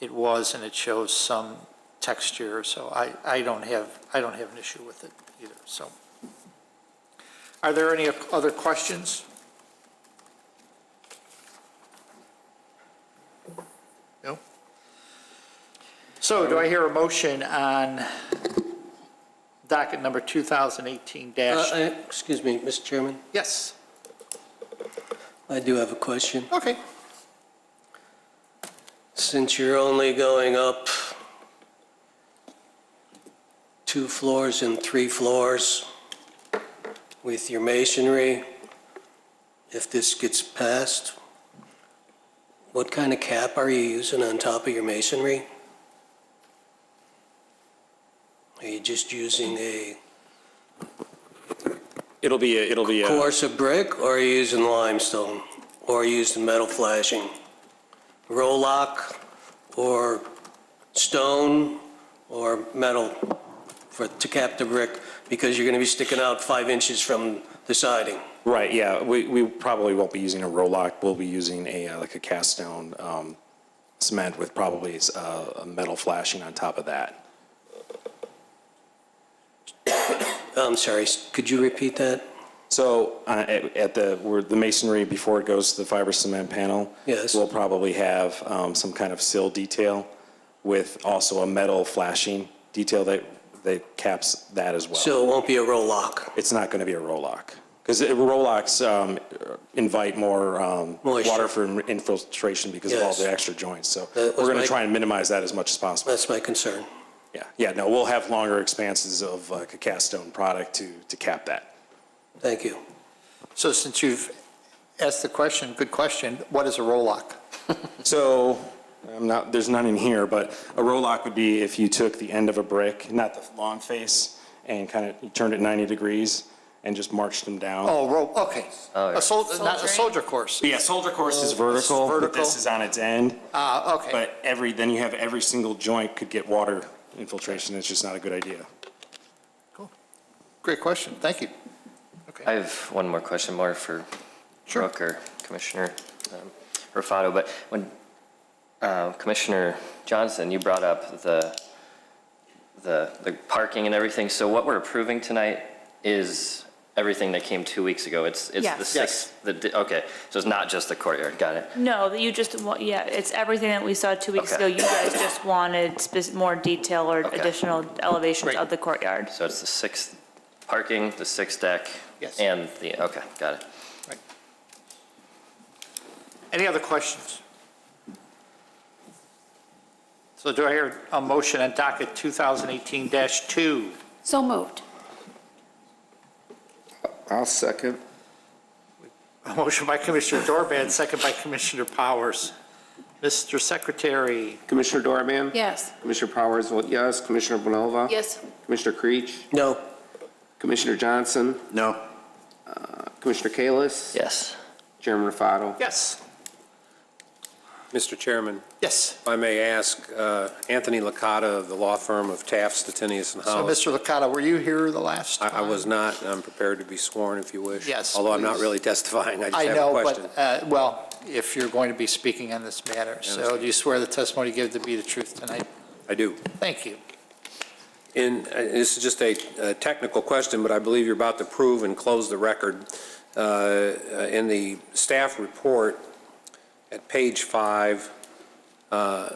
it was, and it shows some texture, so I don't have an issue with it either, so. Are there any other questions? No? So do I hear a motion on docket number 2018 Excuse me, Mr. Chairman? Yes. I do have a question. Okay. Since you're only going up 2 floors and 3 floors with your masonry, if this gets passed, what kind of cap are you using on top of your masonry? Are you just using a It'll be a course of brick, or are you using limestone, or are you using metal flashing? Roll-lock, or stone, or metal to cap the brick, because you're going to be sticking out 5 inches from the siding. Right, yeah, we probably won't be using a roll-lock. We'll be using like a cast stone cement with probably a metal flashing on top of that. I'm sorry, could you repeat that? So at the masonry, before it goes to the fiber cement panel, Yes. we'll probably have some kind of sill detail with also a metal flashing detail that caps that as well. So it won't be a roll-lock? It's not going to be a roll-lock. Because roll-locks invite more water for infiltration because of all Yes. the extra joints. So That was we're going my- to try and minimize that as much as possible. That's my concern. Yeah, no, we'll have longer expanses of like a cast stone product to cap that. Thank you. So since you've asked the question, good question, what is a roll lock? So, there's none in here, but a roll lock would be if you took the end of a brick, not the long face, and kind of you turned it 90 degrees and just marched them down. Oh, roll, okay. Not a soldier course. Yeah, soldier course is vertical, but vertical. this is on its end. Okay. But then you have every single joint could get water infiltration. It's just not a good idea. Great question, thank you. I have one more question, more for Brooke or Commissioner Rufato, but when Commissioner Johnson, you brought up the parking and everything, so what we're approving tonight is everything that came 2 weeks ago. It's Yes. the sixth, okay, so it's not just the courtyard, got it. No, that you just want, yeah, it's everything that we saw 2 weeks Okay. ago. You guys just wanted more detail or additional elevations of the courtyard. So it's the sixth parking, the sixth deck, Yes. and okay, got it. Any other questions? So do I hear a motion on docket 2018-2? So moved. I'll second. A motion by Commissioner Dorban, second by Commissioner Powers. Mr. Secretary? Commissioner Doorman? Yes. Commissioner Powers vote yes. Commissioner Bonova? Yes. Commissioner Creech? No. Commissioner Johnson? No. Commissioner Kalis? Yes. Chairman Rufato? Yes. Mr. Chairman, Yes. if I may ask, Anthony Licata of the law firm of Taft, Stettinius and So, Howes. Mr. Licata, were you here the last time? I was not, and I'm prepared to be sworn if you wish. Yes, Although I'm not please. really testifying, I just I have a know, question. but, well, if you're going to be speaking on this matter. So do you swear the testimony you give to be the truth tonight? I do. Thank you. This is just a technical question, but I believe you're about to prove and close the record. In the staff report at page 5,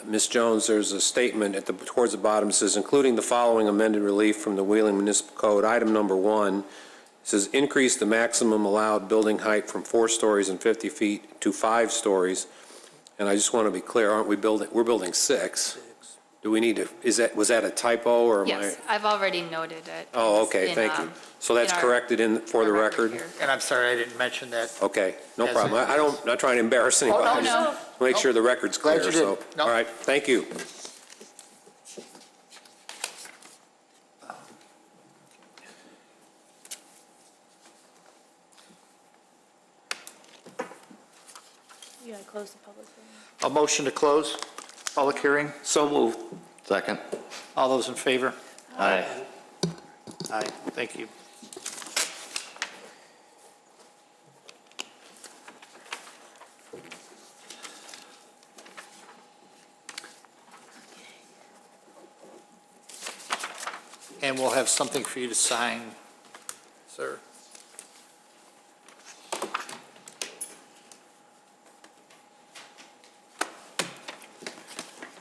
Ms. Jones, there's a statement towards the bottom. It says, including the following amended relief from the Wheeling Municipal Code. Item number 1 says, increase the maximum allowed building height from 4 stories and 50 feet to 5 stories. And I just want to be clear, we're building 6. Do we need to, was that a typo or am I? Yes, I've already noted it. Oh, okay, thank you. So that's corrected for the record? And I'm sorry I didn't mention that. Okay, no Yes, problem. I'm not trying to embarrass anybody. no, I just no. want to make sure the record's Glad clear, you so. did. No. All right, thank you. You gotta close the public hearing. A motion to close public hearing? So moved. Second. All those in favor? Aye. Aye, thank you. And we'll have something for you to sign, sir.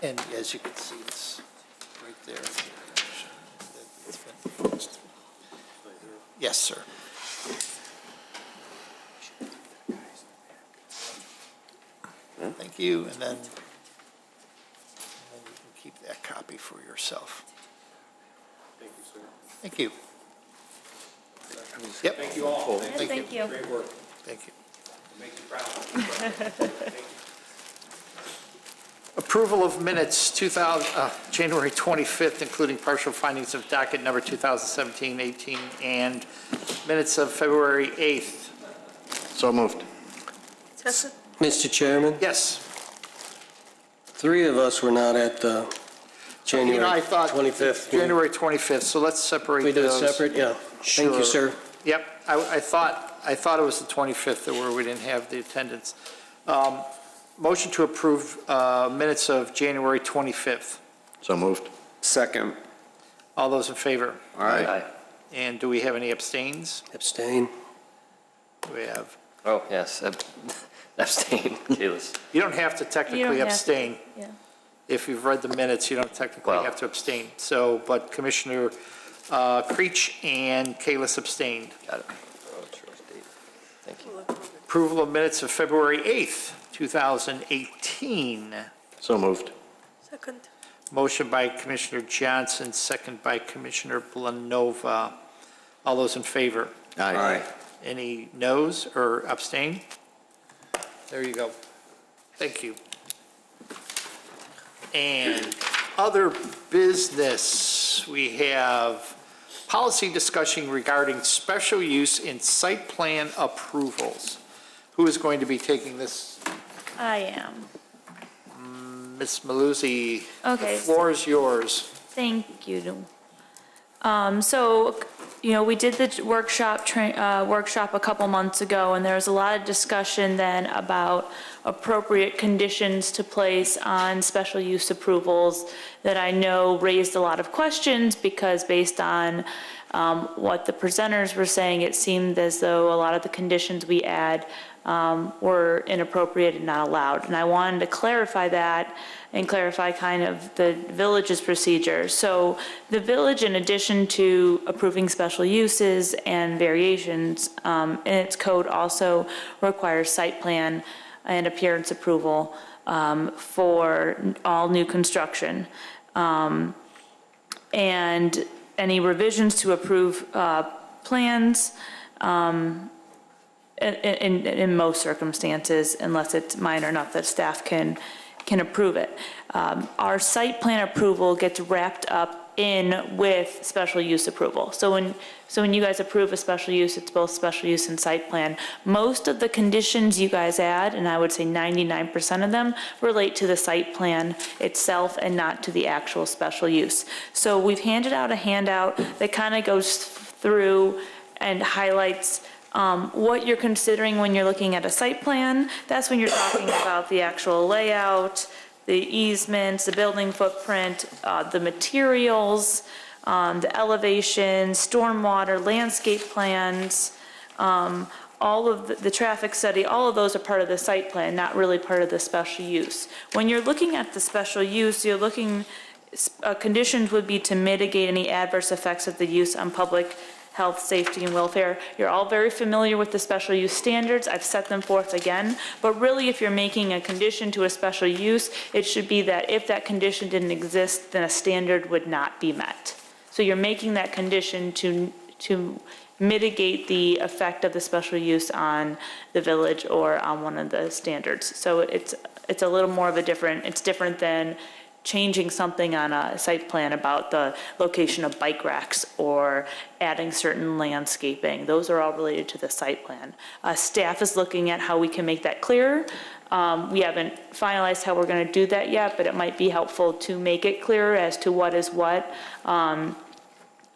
And as you can see, it's right there. It's been- Yes, sir. Thank you, and then you can keep that copy for yourself. Thank you, sir. Thank you. Yep. Thank you all. Thank you. Great work. Thank you. Make you proud. Approval of minutes, January 25th, including partial findings of docket number 2017-18, and minutes of February 8th. So moved. Mr. Chairman, Yes. 3 of us were not at the January I thought 25th. January 25th, so let's separate We those. do it separate, yeah. Thank you, Sure. sir. Yep, I thought it was the 25th where we didn't have the attendance. Motion to approve minutes of January 25th. So moved. Second. All those in favor? Aye. And do we have any abstains? Abstain. We have. Oh, yes, abstain, Kalis. You don't have to technically have to, abstain. yeah. If you've read the minutes, you don't technically Well. have to abstain. So, but Commissioner Creech and Kalis abstained. Got it. Thank you. Approval of minutes of February 8th, 2018. So moved. Second. Motion by Commissioner Johnson, second by Commissioner Blanova. All those in favor? Aye. Any noes or abstain? There you go. Thank you. And other business, we have policy discussion regarding special use in site plan approvals. Who is going to be taking this? I am. Ms. Maluzzi, Okay. the floor is yours. Thank you. So, you know, we did the workshop a couple months ago, and there was a lot of discussion then about appropriate conditions to place on special use approvals that I know raised a lot of questions, because based on what the presenters were saying, it seemed as though a lot of the conditions we add were inappropriate and not allowed. And I wanted to clarify that and clarify kind of the village's procedure. So the village, in addition to approving special uses and variations in its code, also requires site plan and appearance approval for all new construction. And any revisions to approve plans in most circumstances, unless it's minor enough that staff can approve it. Our site plan approval gets wrapped up in with special use approval. So when you guys approve a special use, it's both special use and site plan. Most of the conditions you guys add, and I would say 99% of them, relate to the site plan itself and not to the actual special use. So we've handed out a handout that kind of goes through and highlights what you're considering when you're looking at a site plan. That's when you're talking about the actual layout, the easements, the building footprint, the materials, the elevations, stormwater, landscape plans, all of the traffic study, all of those are part of the site plan, not really part of the special use. When you're looking at the special use, you're looking, conditions would be to mitigate any adverse effects of the use on public health, safety, and welfare. You're all very familiar with the special use standards. I've set them forth again, but really if you're making a condition to a special use, it should be that if that condition didn't exist, then a standard would not be met. So you're making that condition to mitigate the effect of the special use on the village or on one of the standards. So it's a little more of a it's different than changing something on a site plan about the location of bike racks or adding certain landscaping. Those are all related to the site plan. Staff is looking at how we can make that clearer. We haven't finalized how we're going to do that yet, but it might be helpful to make it clearer as to what is what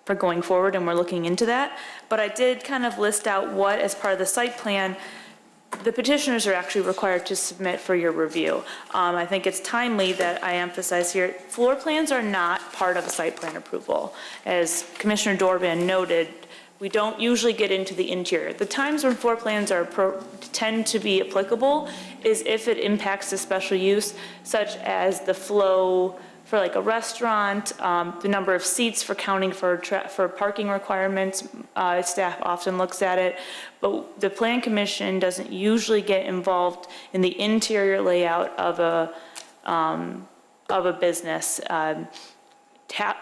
for going forward, and we're looking into that. But I did kind of list out what, as part of the site plan, the petitioners are actually required to submit for your review. I think it's timely that I emphasize here, floor plans are not part of a site plan approval. As Commissioner Dorban noted, we don't usually get into the interior. The times when floor plans tend to be applicable is if it impacts the special use, such as the flow for like a restaurant, the number of seats for counting for parking requirements. Staff often looks at it, but the Plan Commission doesn't usually get involved in the interior layout of a business. A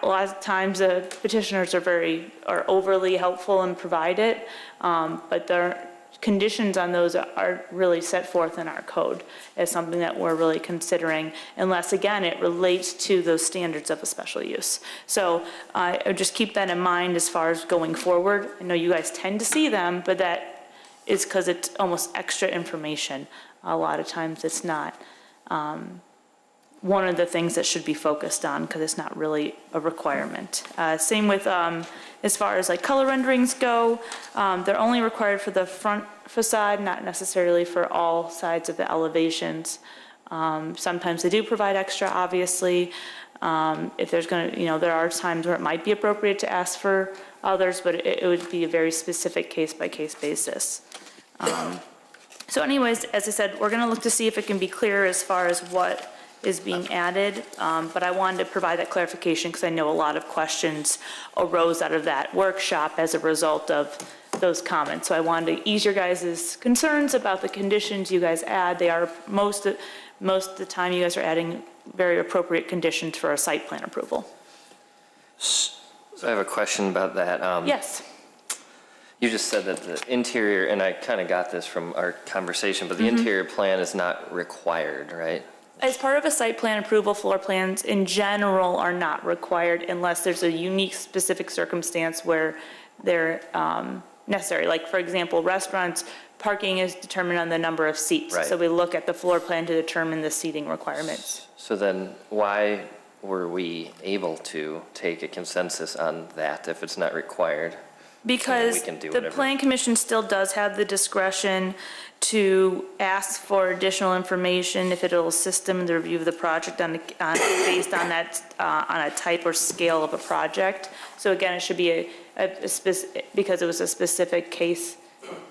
lot of times the petitioners are overly helpful and provide it, but their conditions on those are really set forth in our code as something that we're really considering, unless again it relates to those standards of a special use. So I would just keep that in mind as far as going forward. I know you guys tend to see them, but that is because it's almost extra information. A lot of times it's not one of the things that should be focused on, because it's not really a requirement. Same with as far as like color renderings go, they're only required for the front facade, not necessarily for all sides of the elevations. Sometimes they do provide extra, obviously. If there's going to, there are times where it might be appropriate to ask for others, but it would be a very specific case-by-case basis. So anyways, as I said, we're going to look to see if it can be clearer as far as what is being added, but I wanted to provide that clarification because I know a lot of questions arose out of that workshop as a result of those comments. So I wanted to ease your guys' concerns about the conditions you guys add. They are, most of the time, you guys are adding very appropriate conditions for a site plan approval. So I have a question about that. Yes. You just said that the interior, and I kind of got this from our conversation, but the interior plan is not required, right? As part of a site plan approval, floor plans in general are not required unless there's a unique specific circumstance where they're necessary. Like, for example, restaurants, parking is determined on the number of seats. Right. So we look at the floor plan to determine the seating requirements. So then why were we able to take a consensus on that if it's not required? Because we can do the whatever. Plan Commission still does have the discretion to ask for additional information if it'll assist them in the review of the project based on that, on a type or scale of a project. So again, it should be because it was a specific case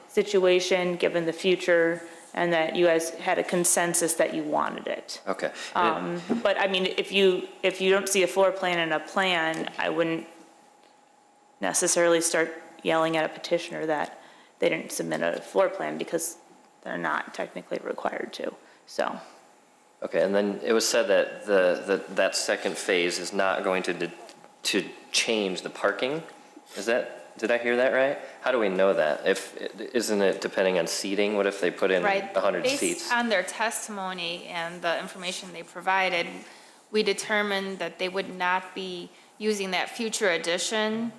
situation, given the future, and that you guys had a consensus that you wanted it. Okay. But I mean, if you don't see a floor plan in a plan, I wouldn't necessarily start yelling at a petitioner that they didn't submit a floor plan, because they're not technically required to, so. Okay, and then it was said that that second phase is not going to change the parking? Did I hear that right? How do we know that? Isn't it depending on seating? What if they put in 100 seats? Based on their testimony and the information they provided, we determined that they would not be using that future addition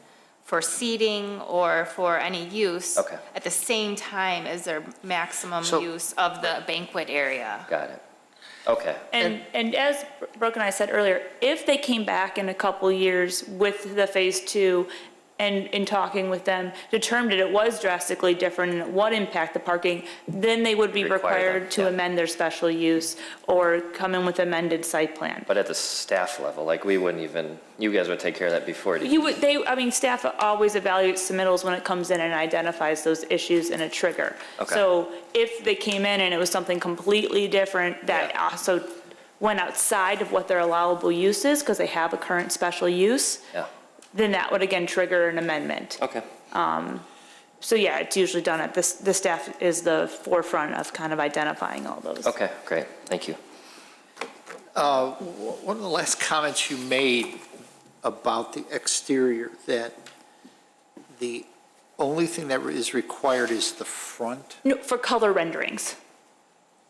for seating or for any use at the same time as their maximum use of the banquet area. Got it. Okay. And as Brooke and I said earlier, if they came back in a couple years with the phase two, and in talking with them, determined that it was drastically different and it would impact the parking, then they would be required to amend their special use or come in with amended site plan. But at the staff level, like we wouldn't even, you guys would take care of that before? Staff always evaluates submittals when it comes in and identifies those issues in a trigger. Okay. So if they came in and it was something completely different that also went outside of what their allowable use is, because they have a current special use, then that would again trigger an amendment. Okay. So yeah, it's usually done at this, the staff is the forefront of kind of identifying all those. Okay, great, thank you. One of the last comments you made about the exterior, that the only thing that is required is the front? No, for color renderings.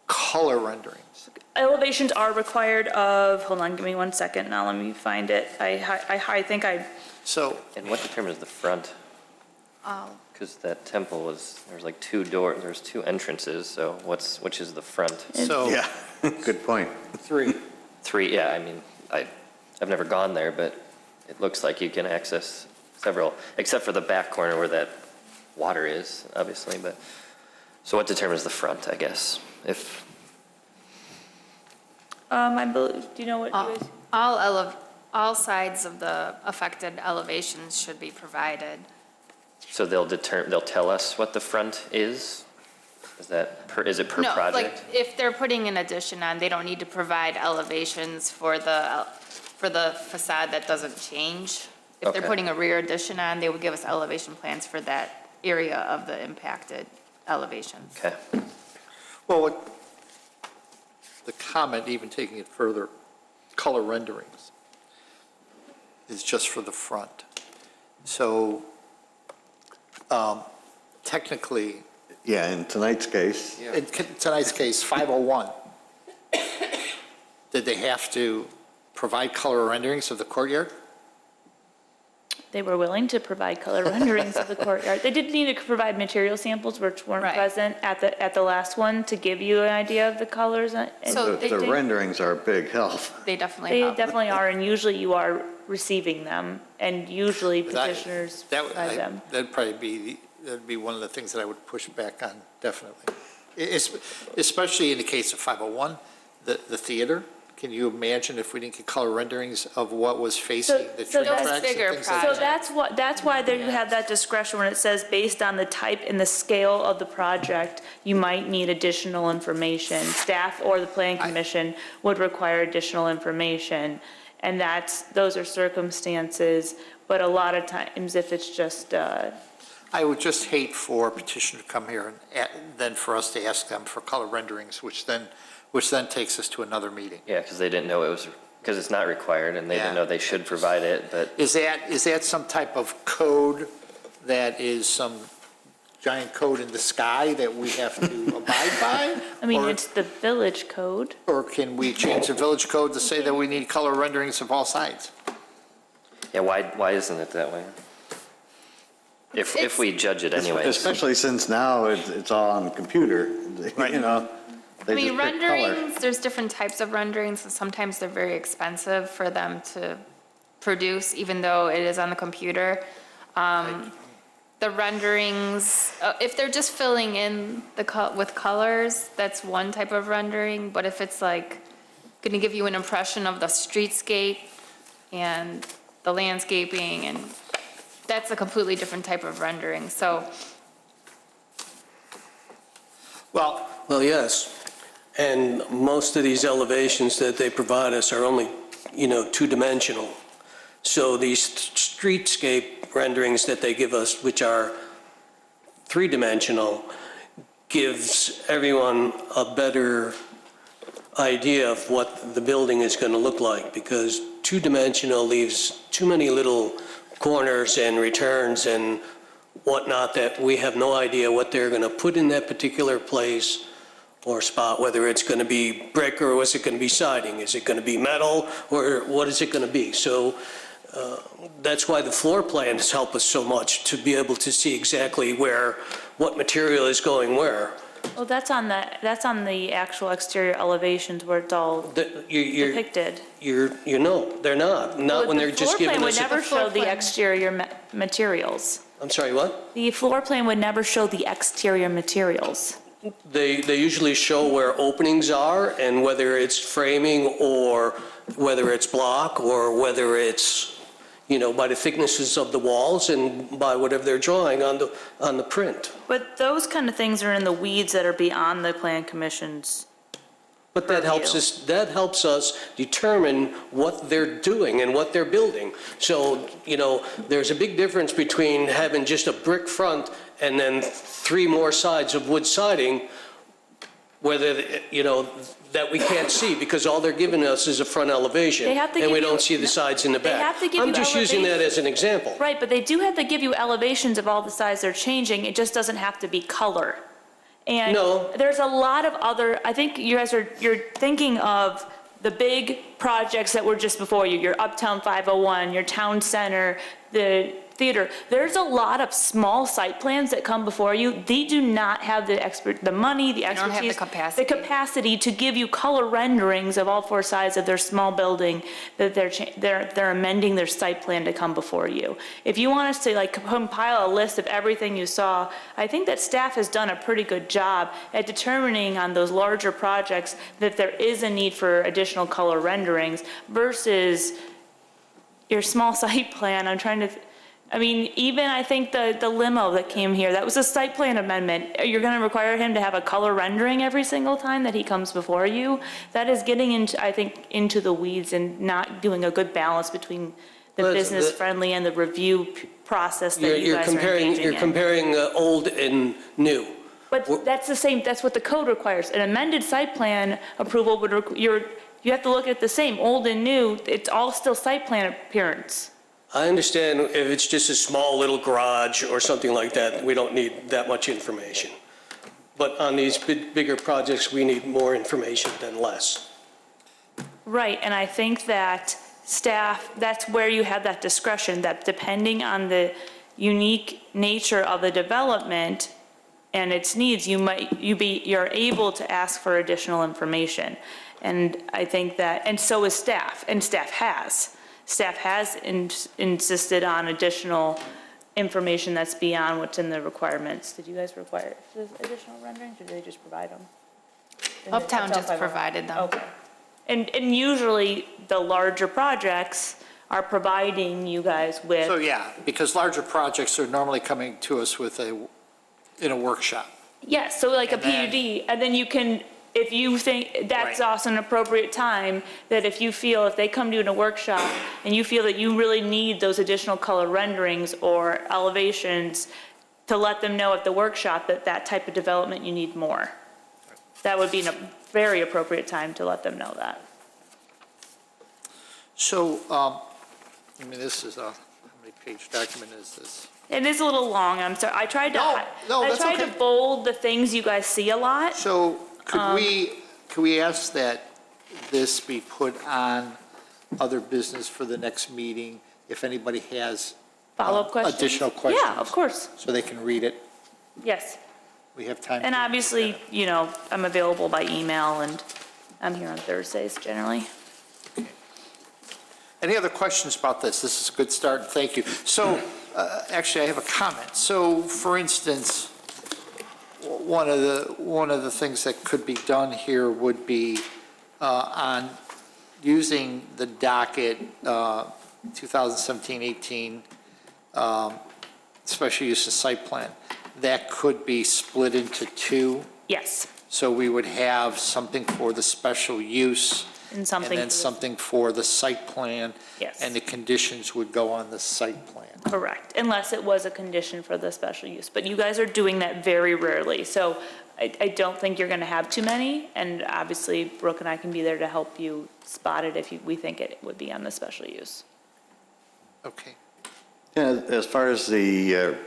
Color renderings. Elevations are required of, hold on, give me 1 second, now let me find it. I think I. So. And what determines the front? Because that temple was, there's like two doors, there's two entrances, so which is the front? So. Yeah, good point. Three. Three, yeah, I mean, I've never gone there, but it looks like you can access several, except for the back corner where that water is, obviously, but, so what determines the front, I guess, if? I believe, do you know what you guys? All sides of the affected elevations should be provided. So they'll tell us what the front is? Is it per No, project? like if they're putting an addition on, they don't need to provide elevations for the facade that doesn't change. If they're Okay. putting a rear addition on, they would give us elevation plans for that area of the impacted elevations. Okay. Well, the comment, even taking it further, color renderings is just for the front. So technically. Yeah, in tonight's case. In tonight's case, 501, did they have to provide color renderings of the courtyard? They were willing to provide color renderings of the courtyard. They did need to provide material samples which weren't present at the last one to give you an idea of the colors. So the renderings are a big help. They definitely They help. definitely are, and usually you are receiving them, and usually petitioners provide them. That'd be one of the things that I would push back on, definitely. Especially in the case of 501, the theater. Can you imagine if we didn't get color renderings of what was facing the train tracks and things like that? So that's why you have that discretion when it says based on the type and the scale of the project, you might need additional information. Staff or the planning commission would require additional information, and those are circumstances. But a lot of times, if it's just I would just hate for a petitioner to come here and then for us to ask them for color renderings, which then takes us to another meeting. Yeah, because they didn't know it was, because it's not required, and they didn't know they should provide it, but. Is that some type of code that is some giant code in the sky that we have to abide by? I mean, it's the village code. Or can we change the village code to say that we need color renderings of all sides? Yeah, why isn't it that way? If we judge it anyways. Especially since now it's all on the computer, you know. I mean, renderings, there's different types of renderings, and sometimes they're very expensive for them to produce, even though it is on the computer. The renderings, if they're just filling in with colors, that's one type of rendering, but if it's like going to give you an impression of the streetscape and the landscaping, and that's a completely different type of rendering, so. Well, yes. And most of these elevations that they provide us are only, two-dimensional. So these streetscape renderings that they give us, which are three-dimensional, gives everyone a better idea of what the building is going to look like, because two-dimensional leaves too many little corners and returns and whatnot that we have no idea what they're going to put in that particular place or spot, whether it's going to be brick or is it going to be siding? Is it going to be metal or what is it going to be? So that's why the floor plans help us so much, to be able to see exactly what material is going where. Well, that's on the actual exterior elevations where it's all depicted. They're not when they're just giving us. The floor plan would never show the exterior materials. I'm sorry, what? The floor plan would never show the exterior materials. They usually show where openings are and whether it's framing or whether it's block or whether it's, by the thicknesses of the walls and by whatever they're drawing on the print. But those kind of things are in the weeds that are beyond the plan commission's. But that helps us determine what they're doing and what they're building. So, there's a big difference between having just a brick front and then 3 more sides of wood siding, whether, that we can't see because all they're giving us is a front elevation and we don't see the sides in the back. I'm just using that as an example. Right, but they do have to give you elevations of all the sides they're changing. It just doesn't have to be color. And there's a lot of other, I think you're thinking of the big projects that were just before you, your Uptown 501, your town center, the theater. There's a lot of small site plans that come before you. They do not have the money, the expertise, the capacity to give you color renderings of all 4 sides of their small building that they're amending their site plan to come before you. If you want us to compile a list of everything you saw, I think that staff has done a pretty good job at determining on those larger projects that there is a need for additional color renderings versus your small site plan. Even I think the limo that came here, that was a site plan amendment. You're going to require him to have a color rendering every single time that he comes before you? That is getting into the weeds and not doing a good balance between the business friendly and the review process that you guys are engaging in. You're comparing old and new. But that's the same, that's what the code requires. An amended site plan approval you have to look at the same, old and new, it's all still site plan appearance. I understand if it's just a small little garage or something like that, we don't need that much information. But on these bigger projects, we need more information than less. Right, and I think that staff, that's where you have that discretion, that depending on the unique nature of the development and its needs, you're able to ask for additional information. And I think that, and so is staff, and staff has. Staff has insisted on additional information that's beyond what's in the requirements. Did you guys require additional renderings, or did they just provide them? Uptown just provided them. Okay. And usually the larger projects are providing you guys with. So yeah, because larger projects are normally coming to us in a workshop. Yes, so like a PUD, and then you can, if you think that's also an appropriate time, that if they come to you in a workshop and you feel that you really need those additional color renderings or elevations, to let them know at the workshop that that type of development, you need more. That would be a very appropriate time to let them know that. So, I mean, this is how many page document is this? It is a little long, I'm sorry. I tried to, I that's tried to okay. bold the things you guys see a lot. So could we ask that this be put on other business for the next meeting if anybody has Follow-up questions? additional questions? Yeah, of course. So they can read it? Yes. We have time. And obviously, you know, I'm available by email and I'm here on Thursdays generally. Any other questions about this? This is a good start, thank you. So, actually, I have a comment. So, for instance, one of the things that could be done here would be on using the docket 2017-18 special use of site plan. That could be split into two. Yes. So we would have something for the special use. And something And then for the- something for the site plan. Yes. And the conditions would go on the site plan. Correct, unless it was a condition for the special use. But you guys are doing that very rarely, so I don't think you're going to have too many. And obviously, Brooke and I can be there to help you spot it if we think it would be on the special use. Okay. Yeah, as far as the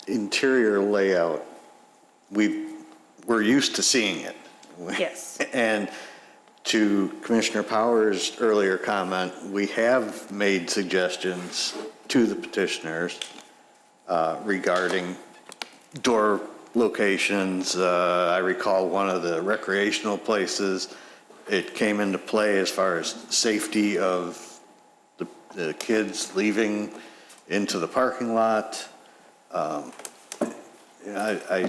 interior layout, we're used to seeing it. Yes. And to Commissioner Powers' earlier comment, we have made suggestions to the petitioners regarding door locations. I recall one of the recreational places, it came into play as far as safety of the kids leaving into the parking lot. I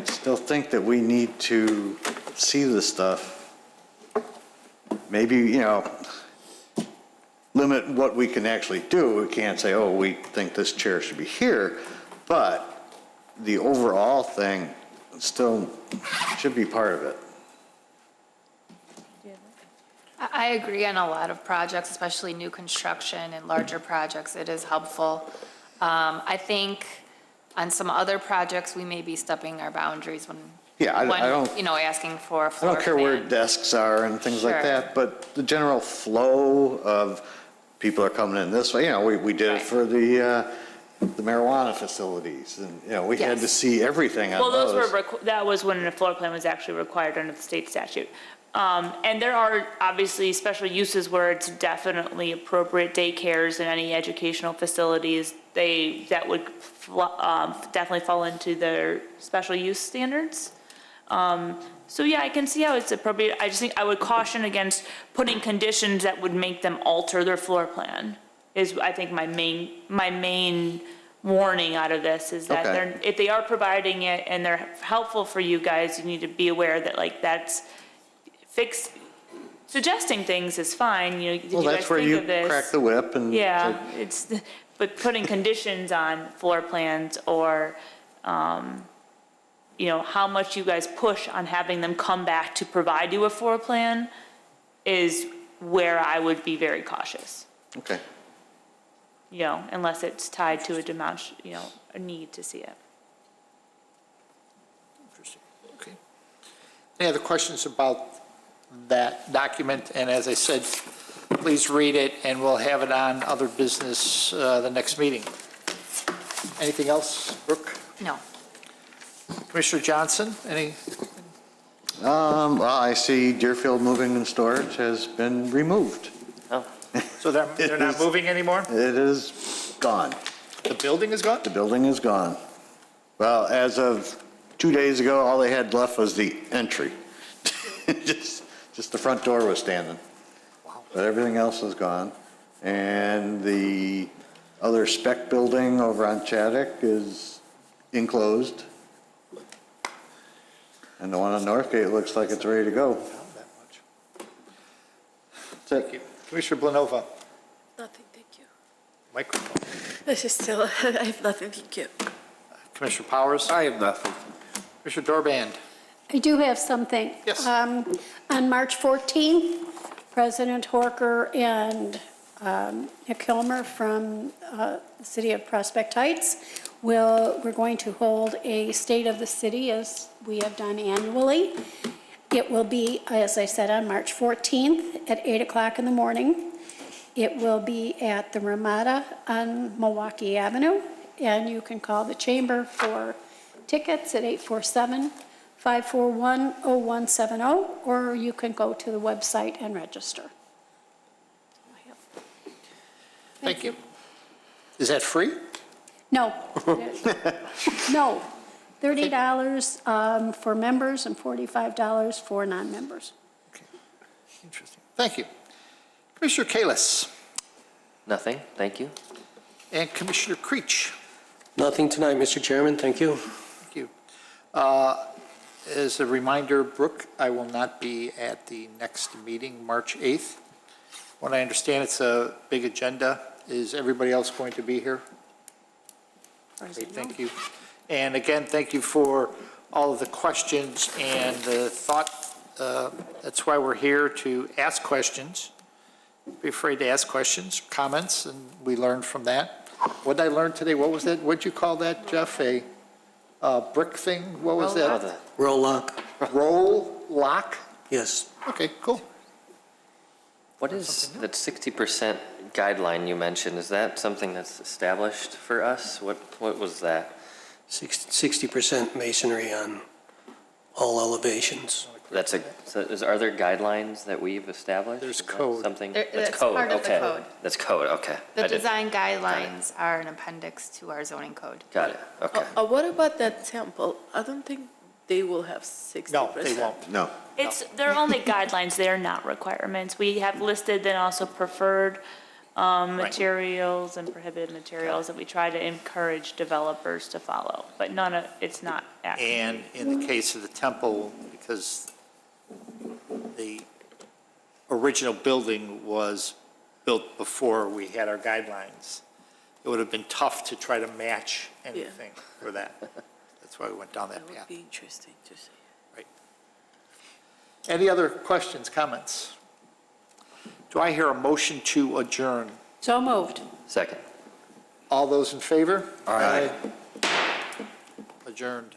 still think that we need to see this stuff. Maybe, limit what we can actually do. We can't say, oh, we think this chair should be here, but the overall thing still should be part of it. I agree on a lot of projects, especially new construction and larger projects. It is helpful. I think on some other projects, we may be stepping our boundaries when, Yeah, I don't, asking for a I floor don't care where plan. desks are and things like Sure. that, but the general flow of people are coming in this way, we did it for the marijuana facilities, and we had to Yes. see everything on Well, those. that was when the floor plan was actually required under the state statute. And there are obviously special uses where it's definitely appropriate, daycares and any educational facilities, that would definitely fall into their special use standards. So yeah, I can see how it's appropriate. I just think I would caution against putting conditions that would make them alter their floor plan, is I think my main warning out of this is that Okay. if they are providing it and they're helpful for you guys, you need to be aware that that's suggesting things is fine, did Well, you guys that's where think you of this? crack the whip and. Yeah, but putting conditions on floor plans or, how much you guys push on having them come back to provide you a floor plan is where I would be very cautious, Okay. Unless it's tied to a demand, a need to see it. Interesting. Okay. Any other questions about that document? And as I said, please read it, and we'll have it on other business the next meeting. Anything else, Brooke? No. Commissioner Johnson, any? Well, I see Deerfield Moving and Storage has been removed. Oh. So they're not moving anymore? It is gone. The building is gone? The building is gone. Well, as of 2 days ago, all they had left was the entry. Just the front door was standing. Wow. But everything else is gone. And the other spec building over on Chaddock is enclosed. And the one on Northgate looks like it's ready to go. Thank you. Commissioner Blanova. Nothing, thank you. Microphone. This is still, I have nothing, thank you. Commissioner Powers. I have nothing. Commissioner Dorband. I do have something. Yes. On March 14th, President Horker and Nick Hilmer from the city of Prospect Heights we're going to hold a State of the City as we have done annually. It will be, as I said, on March 14th at 8 o'clock in the morning. It will be at the Ramada on Milwaukee Avenue, and you can call the chamber for tickets at 847-541-0170, or you can go to the website and register. Thank you. Is that free? No. No. $30 for members and $45 for non-members. Interesting. Thank you. Commissioner Kalis Nothing, thank you. and Commissioner Creech. Nothing tonight, Mr. Chairman, thank you. Thank you. As a reminder, Brooke, I will not be at the next meeting, March 8th. What I understand, it's a big agenda. Is everybody else going to be here? Great, thank you. And again, thank you for all of the questions and the thought. That's why we're here, to ask questions. Don't be afraid to ask questions, comments, and we learned from that. What did I learn today? What was that? What'd you call that, Jeff? A brick thing? What was that? Roll lock. Roll lock? Yes. Okay, cool. What is that 60% guideline you mentioned? Is that something that's established for us? What was that? 60% masonry on all elevations. That's are there guidelines that we've established? There's Is that code. Something? That's code, part of the okay. code. That's code, okay. The I did- design guidelines are an appendix to our zoning code. Got it, okay. What about that temple? I don't think they will have 60%. No, they won't. No. They're only guidelines, they are not requirements. We have listed then also preferred materials and prohibited materials that we try to encourage developers to follow, but it's not active. And in the case of the temple, because the original building was built before we had our guidelines, it would have been tough to try to match anything for that. That's why we went down that That path. would be interesting to see. Right. Any other questions, comments? Do I hear a motion to adjourn? So moved. Second. All those in favor? Aye. Adjourned.